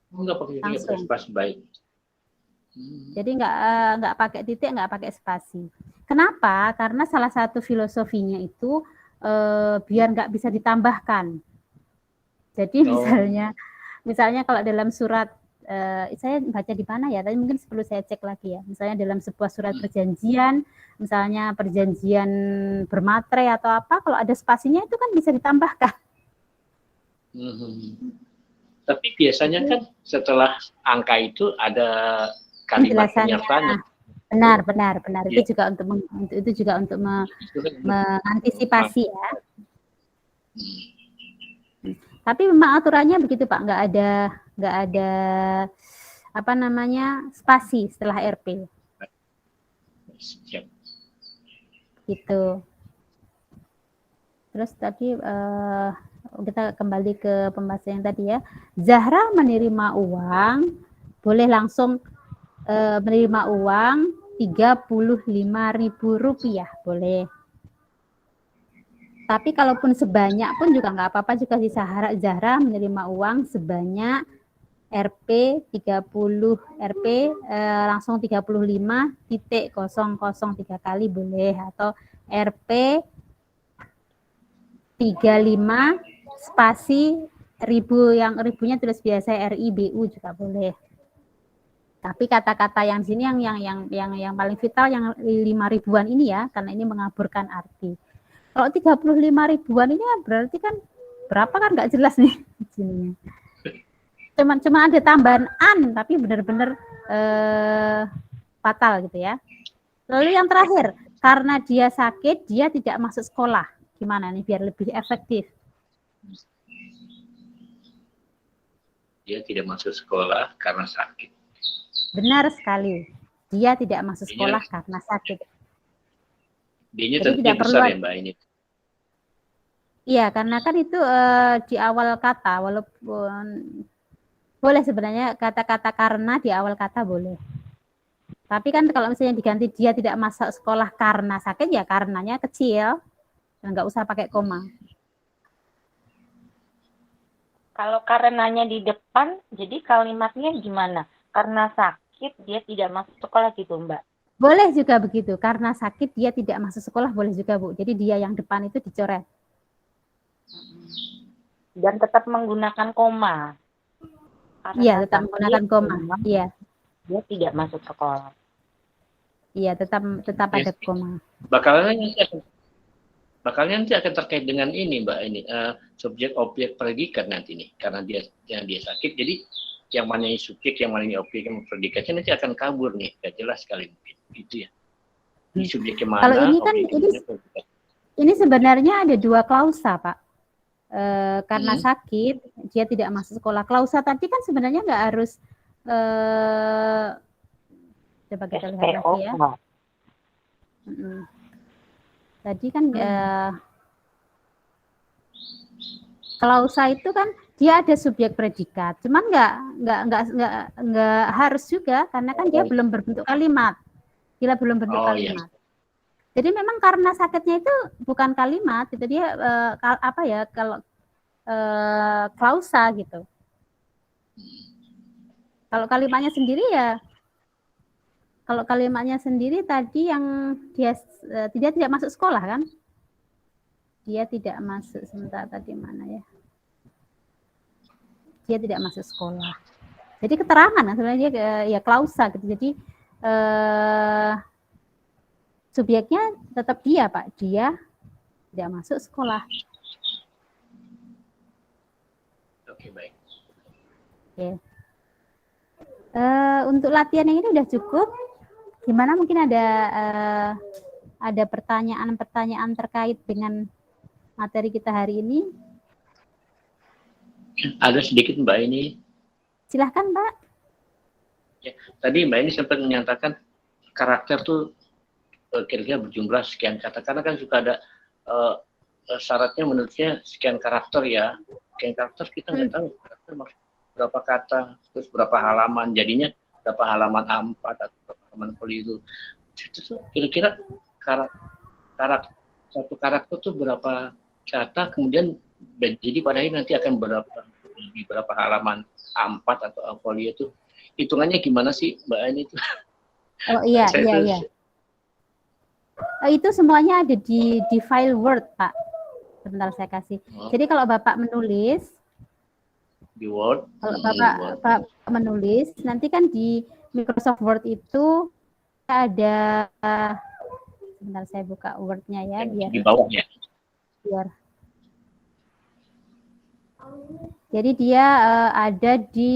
Nggak pakai titik, nggak pakai spasi, baik. Jadi nggak pakai titik, nggak pakai spasi. Kenapa? Karena salah satu filosofinya itu biar nggak bisa ditambahkan. Jadi misalnya kalau dalam surat, saya baca di mana ya? Tapi mungkin perlu saya cek lagi ya. Misalnya dalam sebuah surat perjanjian, misalnya perjanjian bermaterai atau apa, kalau ada spasinya itu kan bisa ditambahkan. Tapi biasanya kan setelah angka itu ada kalimat penyertanya. Benar. Itu juga untuk mengantisipasi ya. Tapi memang aturannya begitu Pak, nggak ada spasi setelah RP. Siap. Gitu. Terus tadi kita kembali ke pembahasan yang tadi ya. Zahra menerima uang, boleh langsung menerima uang 35.000 rupiah, boleh. Tapi kalaupun sebanyak pun juga nggak apa-apa, juga di Zahra menerima uang sebanyak Rp 30 langsung 35.003 kali boleh, atau Rp 35 spasi 1000, yang ribunya tulis biasa RIBU juga boleh. Tapi kata-kata yang sini yang paling vital yang 5.000-an ini ya, karena ini mengaburkan arti. Kalau 35 ribuan ini berarti kan berapa kan nggak jelas nih sininya. Cuma ada tambahan an, tapi benar-benar fatal gitu ya. Lalu yang terakhir, karena dia sakit, dia tidak masuk sekolah. Gimana nih biar lebih efektif? Dia tidak masuk sekolah karena sakit. Benar sekali. Dia tidak masuk sekolah karena sakit. Dia-nya Jadi tentunya tidak perlu besar ya Mbak ini. Iya, karena kan itu di awal kata, walaupun boleh sebenarnya kata-kata karena di awal kata boleh. Tapi kan kalau misalnya diganti dia tidak masuk sekolah karena sakit, ya karenanya kecil, dan nggak usah pakai koma. Kalau karenanya di depan, jadi kalimatnya gimana? Karena sakit dia tidak masuk sekolah gitu, Mbak. Boleh juga begitu, karena sakit dia tidak masuk sekolah, boleh juga Bu. Jadi dia yang depan itu dicoret. Dan tetap menggunakan koma. Iya, tetap menggunakan koma. Iya. Dia tidak masuk sekolah. Iya, tetap ada koma. Bakalnya nanti akan terkait dengan ini Mbak ini subjek objek predikat nanti nih, karena dia sakit, jadi yang mana ini subjek, yang mana ini objek, yang predikatnya nanti akan kabur nih, gak jelas sekali mungkin gitu ya. Ini subjeknya mana? Kalau ini kan ini sebenarnya ada dua klausa Pak. Karena sakit dia tidak masuk sekolah. Klausa tadi kan sebenarnya nggak harus coba kita lihat lagi ya. Tadi kan klausa itu kan dia ada subjek predikat, cuman nggak harus juga karena kan dia belum berbentuk kalimat, dia belum bentuk kalimat. Jadi memang karena sakitnya itu bukan kalimat, itu dia apa ya kalau klausa gitu. Kalau kalimatnya sendiri ya. Kalau kalimatnya sendiri tadi yang dia tidak masuk sekolah kan? Dia tidak masuk, sebentar tadi mana ya? Dia tidak masuk sekolah. Jadi keterangan kan sebenarnya ya klausa gitu. Jadi subjeknya tetap dia Pak. Dia tidak masuk sekolah. Oke, baik. Oke. Untuk latihan yang ini udah cukup. Gimana mungkin ada pertanyaan-pertanyaan terkait dengan materi kita hari ini? Ada sedikit Mbak ini. Silahkan Mbak. Ya, tadi Mbak ini sempat menyatakan karakter tuh kira-kira berjumlah sekian kata. Karena kan suka ada syaratnya menurutnya sekian karakter ya. Sekian karakter kita nggak tahu karakter berapa kata, terus berapa halaman. Jadinya berapa halaman A4 atau berapa halaman keliru. Itu tuh kira-kira satu karakter tuh berapa kata, kemudian jadi pada ini nanti akan berapa halaman A4 atau A-folio itu hitungannya gimana sih Mbak Ani itu? Oh iya. Itu semuanya ada di file Word Pak. Sebentar saya kasih. Jadi kalau Bapak menulis di Word, kalau Bapak menulis, nanti kan di Microsoft Word itu ada sebentar saya buka Word-nya ya biar di bawahnya. Jadi dia ada di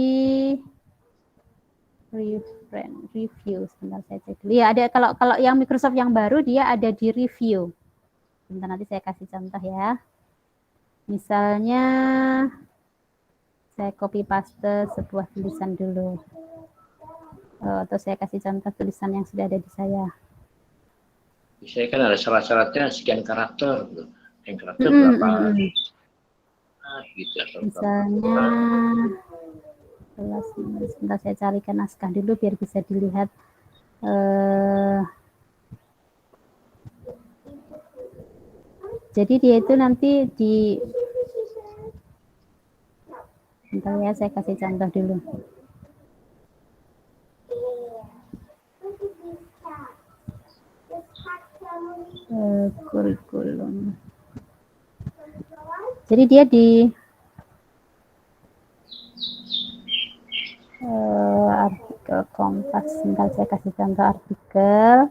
review. Sebentar saya cek dulu. Ya ada kalau yang Microsoft yang baru dia ada di review. Sebentar nanti saya kasih contoh ya. Misalnya saya copy paste sebuah tulisan dulu. Atau saya kasih contoh tulisan yang sudah ada di saya. Saya kan ada syarat-syaratnya sekian karakter. Yang karakter berapa? Gitu, misalnya sebentar saya carikan naskah dulu biar bisa dilihat. Jadi dia itu nanti di bentar ya saya kasih contoh dulu. Kurikulum. Jadi dia di artikel Kompas. Sebentar saya kasih contoh artikel.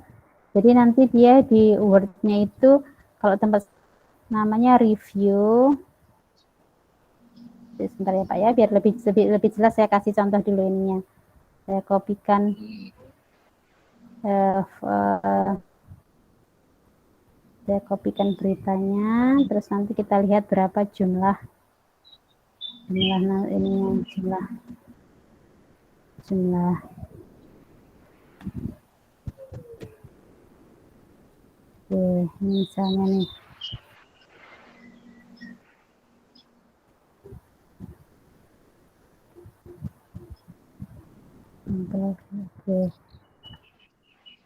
Jadi nanti dia di Word-nya itu kalau tempat namanya review. Sebentar ya Pak ya, biar lebih jelas saya kasih contoh dulu ininya. Saya kopikan Saya kopikan beritanya, terus nanti kita lihat berapa jumlah ini jumlah oke, ini misalnya nih oke.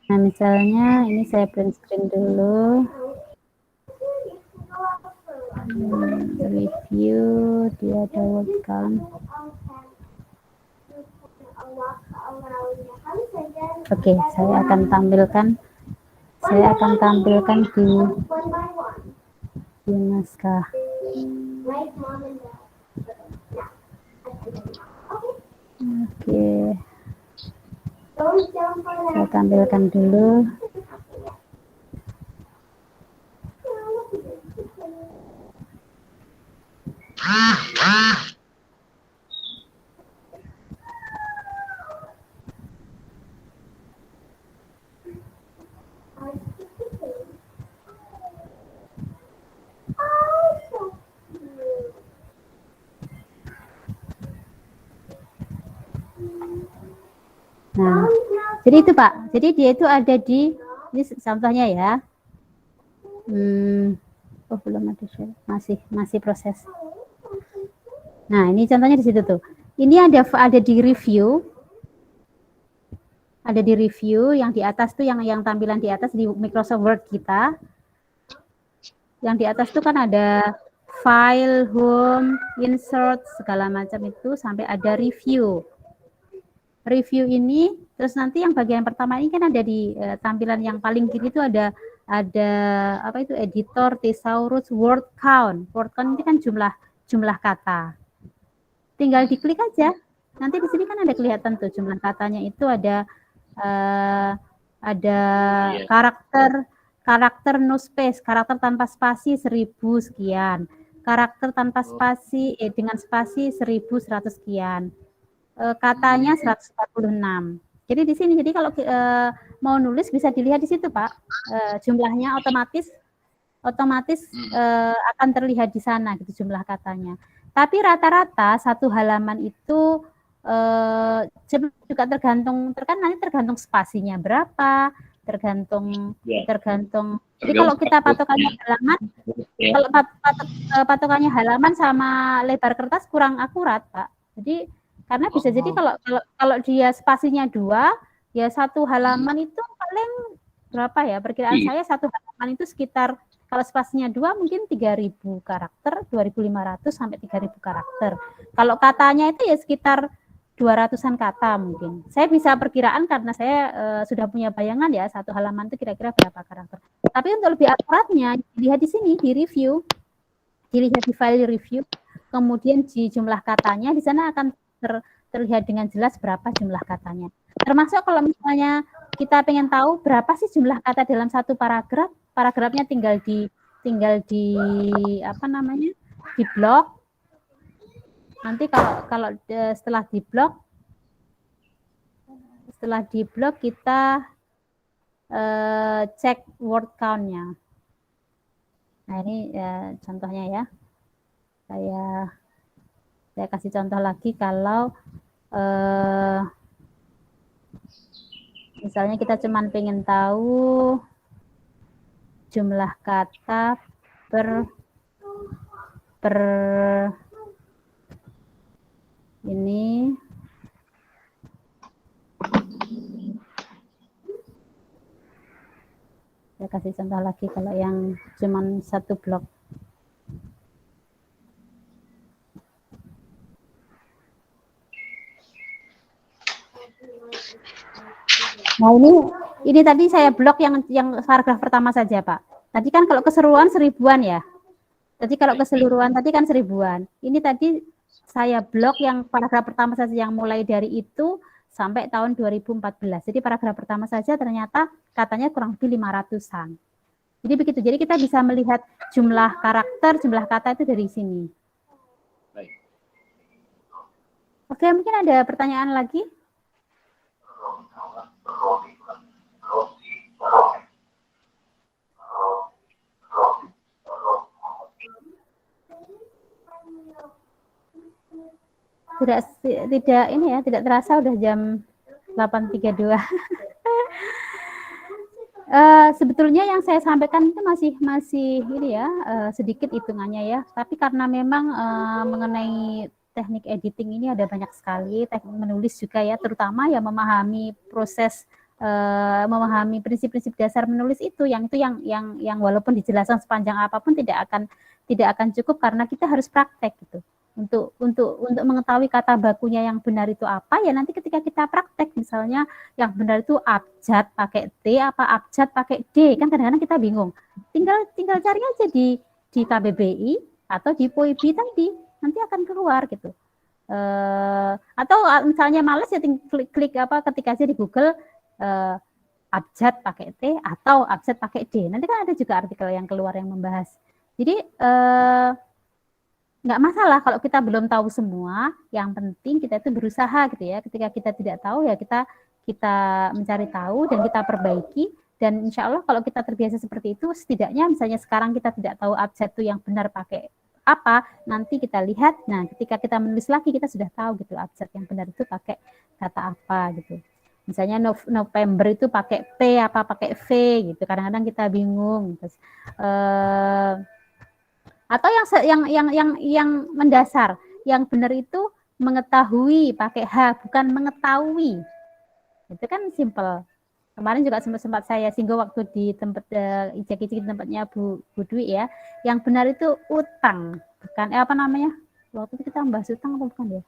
Nah misalnya ini saya print screen dulu. Review, dia ada word count. Oke, saya akan tampilkan di naskah. Oke, saya tampilkan dulu. Nah, jadi itu Pak. Jadi dia itu ada di ini contohnya ya. Oh belum ada share. Masih proses. Nah, ini contohnya di situ tuh. Ini ada di review. Ada di review yang di atas tuh yang tampilan di atas di Microsoft Word kita. Yang di atas tuh kan ada file, home, insert segala macam itu sampai ada review. Review ini terus nanti yang bagian pertama ini kan ada di tampilan yang paling kiri itu ada apa itu editor, thesaurus, word count. Word count ini kan jumlah kata. Tinggal diklik aja. Nanti di sini kan ada kelihatan tuh jumlah katanya itu ada karakter no space, karakter tanpa spasi 1000 sekian. Karakter tanpa spasi dengan spasi 1100 sekian. Katanya 146. Jadi di sini, jadi kalau mau nulis bisa dilihat di situ Pak, jumlahnya otomatis akan terlihat di sana gitu jumlah katanya. Tapi rata-rata satu halaman itu juga tergantung spasinya berapa, tergantung. Jadi kalau kita patokannya halaman, kalau patokannya halaman sama lebar kertas kurang akurat Pak. Jadi karena bisa jadi kalau dia spasinya 2, ya satu halaman itu paling berapa ya? Perkiraan saya satu halaman itu sekitar kalau spasinya 2 mungkin 3.000 karakter, 2.500 sampai 3.000 karakter. Kalau katanya itu ya sekitar 200-an kata mungkin. Saya bisa perkiraan karena saya sudah punya bayangan ya satu halaman itu kira-kira berapa karakter. Tapi untuk lebih akuratnya dilihat di sini di review, dilihat di file review, kemudian di jumlah katanya di sana akan terlihat dengan jelas berapa jumlah katanya. Termasuk kalau misalnya kita pengen tahu berapa sih jumlah kata dalam satu paragraf, paragrafnya tinggal di apa namanya? Di blok. Nanti kalau setelah di blok kita cek word count-nya. Nah, ini contohnya ya. Saya kasih contoh lagi kalau misalnya kita cuman pengen tahu jumlah kata per ini. Saya kasih contoh lagi kalau yang cuman satu blok. Nah ini tadi saya blok yang paragraf pertama saja Pak. Tadi kan kalau keseluruhan 1000-an ya. Tadi kalau keseluruhan tadi kan 1000-an. Ini tadi saya blok yang paragraf pertama saja yang mulai dari itu sampai tahun 2014. Jadi paragraf pertama saja ternyata katanya kurang lebih 500-an. Jadi begitu. Jadi kita bisa melihat jumlah karakter, jumlah kata itu dari sini. Baik. Oke, mungkin ada pertanyaan lagi? tidak ini ya, tidak terasa udah jam 8.32. Sebetulnya yang saya sampaikan itu masih ini ya, sedikit hitungannya ya. Tapi karena memang mengenai teknik editing ini ada banyak sekali, teknik menulis juga ya, terutama ya memahami proses, memahami prinsip-prinsip dasar menulis itu yang walaupun dijelaskan sepanjang apapun tidak akan cukup karena kita harus praktek gitu. Untuk mengetahui kata bakunya yang benar itu apa ya, nanti ketika kita praktek misalnya yang benar itu abjad pakai T apa abjad pakai D, kan kadang-kadang kita bingung. Tinggal cari aja di KBBI atau di POIB tadi, nanti akan keluar gitu. Atau misalnya males ya klik ketik aja di Google abjad pakai T atau abjad pakai D. Nanti kan ada juga artikel yang keluar yang membahas. Jadi nggak masalah kalau kita belum tahu semua, yang penting kita itu berusaha gitu ya. Ketika kita tidak tahu ya kita mencari tahu dan kita perbaiki, dan insya Allah kalau kita terbiasa seperti itu, setidaknya misalnya sekarang kita tidak tahu abjad itu yang benar pakai apa, nanti kita lihat, nah ketika kita menulis lagi kita sudah tahu gitu abjad yang benar itu pakai kata apa gitu. Misalnya November itu pakai P apa pakai V gitu, kadang-kadang kita bingung. Terus, atau yang mendasar, yang benar itu mengetahui pakai H bukan mengetahui, itu kan simple. Kemarin juga sempat saya singgung waktu di tempat ijek-ijek tempatnya Bu Dwi ya, yang benar itu utang bukan apa namanya waktu itu kita membahas utang atau bukan ya,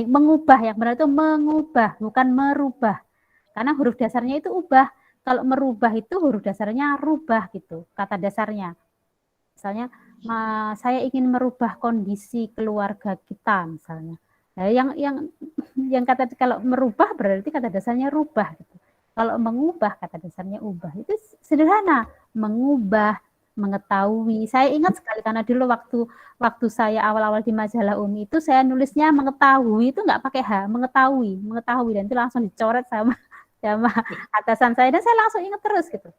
mengubah, yang benar itu mengubah bukan merubah, karena huruf dasarnya itu ubah. Kalau merubah itu huruf dasarnya rubah gitu, kata dasarnya. Misalnya, saya ingin merubah kondisi keluarga kita misalnya. Nah, yang kata kalau merubah berarti kata dasarnya rubah gitu. Kalau mengubah kata dasarnya ubah. Itu sederhana, mengubah, mengetahui. Saya ingat sekali karena dulu waktu saya awal-awal di majalah Umi itu saya nulisnya mengetahui itu nggak pakai H, mengetahui dan itu langsung dicoret sama atasan saya dan saya langsung ingat terus gitu.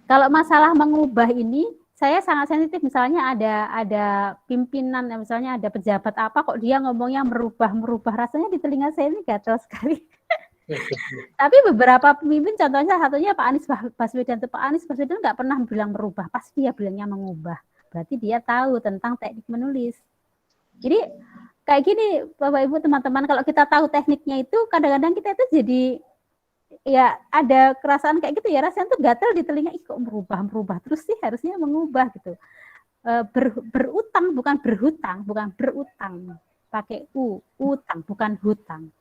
Kalau masalah mengubah ini saya sangat sensitif, misalnya ada pimpinan, misalnya ada pejabat apa kok dia ngomongnya merubah, rasanya di telinga saya ini gatal sekali. Tapi beberapa pemimpin, contohnya satunya Pak Anies Baswedan, Pak Anies Baswedan nggak pernah bilang merubah, pasti dia bilangnya mengubah. Berarti dia tahu tentang teknik menulis. Jadi kayak gini Bapak Ibu teman-teman, kalau kita tahu tekniknya itu kadang-kadang kita itu jadi ya ada kerasaan kayak gitu ya, rasanya tuh gatal di telinga, kok merubah terus sih, harusnya mengubah gitu. Berutang bukan berhutang, bukan berutang, pakai utang bukan hutang.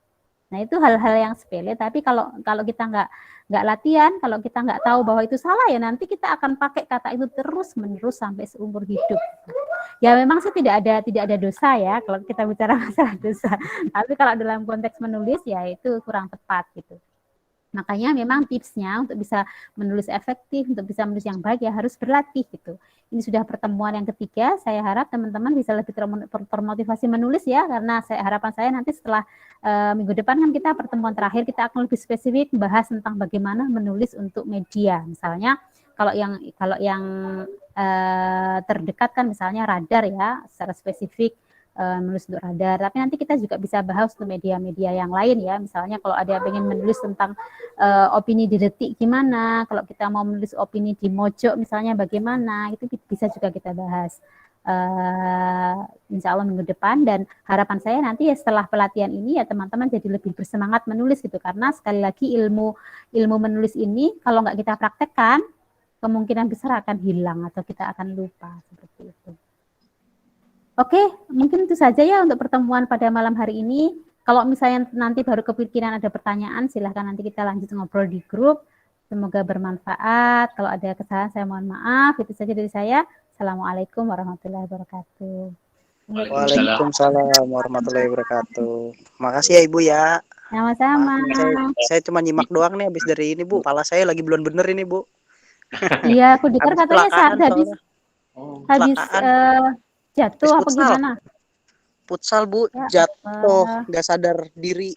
Nah itu hal-hal yang sepele, tapi kalau kita nggak latihan, kalau kita nggak tahu bahwa itu salah ya nanti kita akan pakai kata itu terus menerus sampai seumur hidup. Ya memang sih tidak ada dosa ya kalau kita bicara masalah dosa, tapi kalau dalam konteks menulis ya itu kurang tepat gitu. Makanya memang tipsnya untuk bisa menulis efektif, untuk bisa menulis yang baik ya harus berlatih gitu. Ini sudah pertemuan yang ketiga, saya harap teman-teman bisa lebih termotivasi menulis ya, karena harapan saya nanti setelah minggu depan kan kita pertemuan terakhir, kita akan lebih spesifik membahas tentang bagaimana menulis untuk media. Misalnya kalau yang terdekat kan misalnya radar ya, secara spesifik menulis untuk radar, tapi nanti kita juga bisa bahas untuk media-media yang lain ya, misalnya kalau ada yang pengen menulis tentang opini di Detik gimana, kalau kita mau menulis opini di Mojok misalnya bagaimana, itu bisa juga kita bahas insya Allah minggu depan, dan harapan saya nanti ya setelah pelatihan ini ya teman-teman jadi lebih bersemangat menulis gitu, karena sekali lagi ilmu menulis ini kalau nggak kita praktekkan kemungkinan besar akan hilang atau kita akan lupa seperti itu. Oke, mungkin itu saja ya untuk pertemuan pada malam hari ini. Kalau misalnya nanti baru kepikiran ada pertanyaan, silahkan nanti kita lanjut ngobrol di grup. Semoga bermanfaat. Kalau ada kesalahan saya mohon maaf. Itu saja dari saya. Assalamualaikum warahmatullahi wabarakatuh. Waalaikumsalam warahmatullahi wabarakatuh. Makasih ya Ibu ya. Sama-sama. Saya cuma nyimak doang nih habis dari ini Bu. Kepala saya lagi belum bener ini Bu. Iya, aku dengar katanya saat habis jatuh apa gimana? Futsal Bu, jatuh, nggak sadar diri,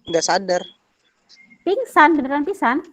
nggak sadar. Pingsan, beneran pingsan?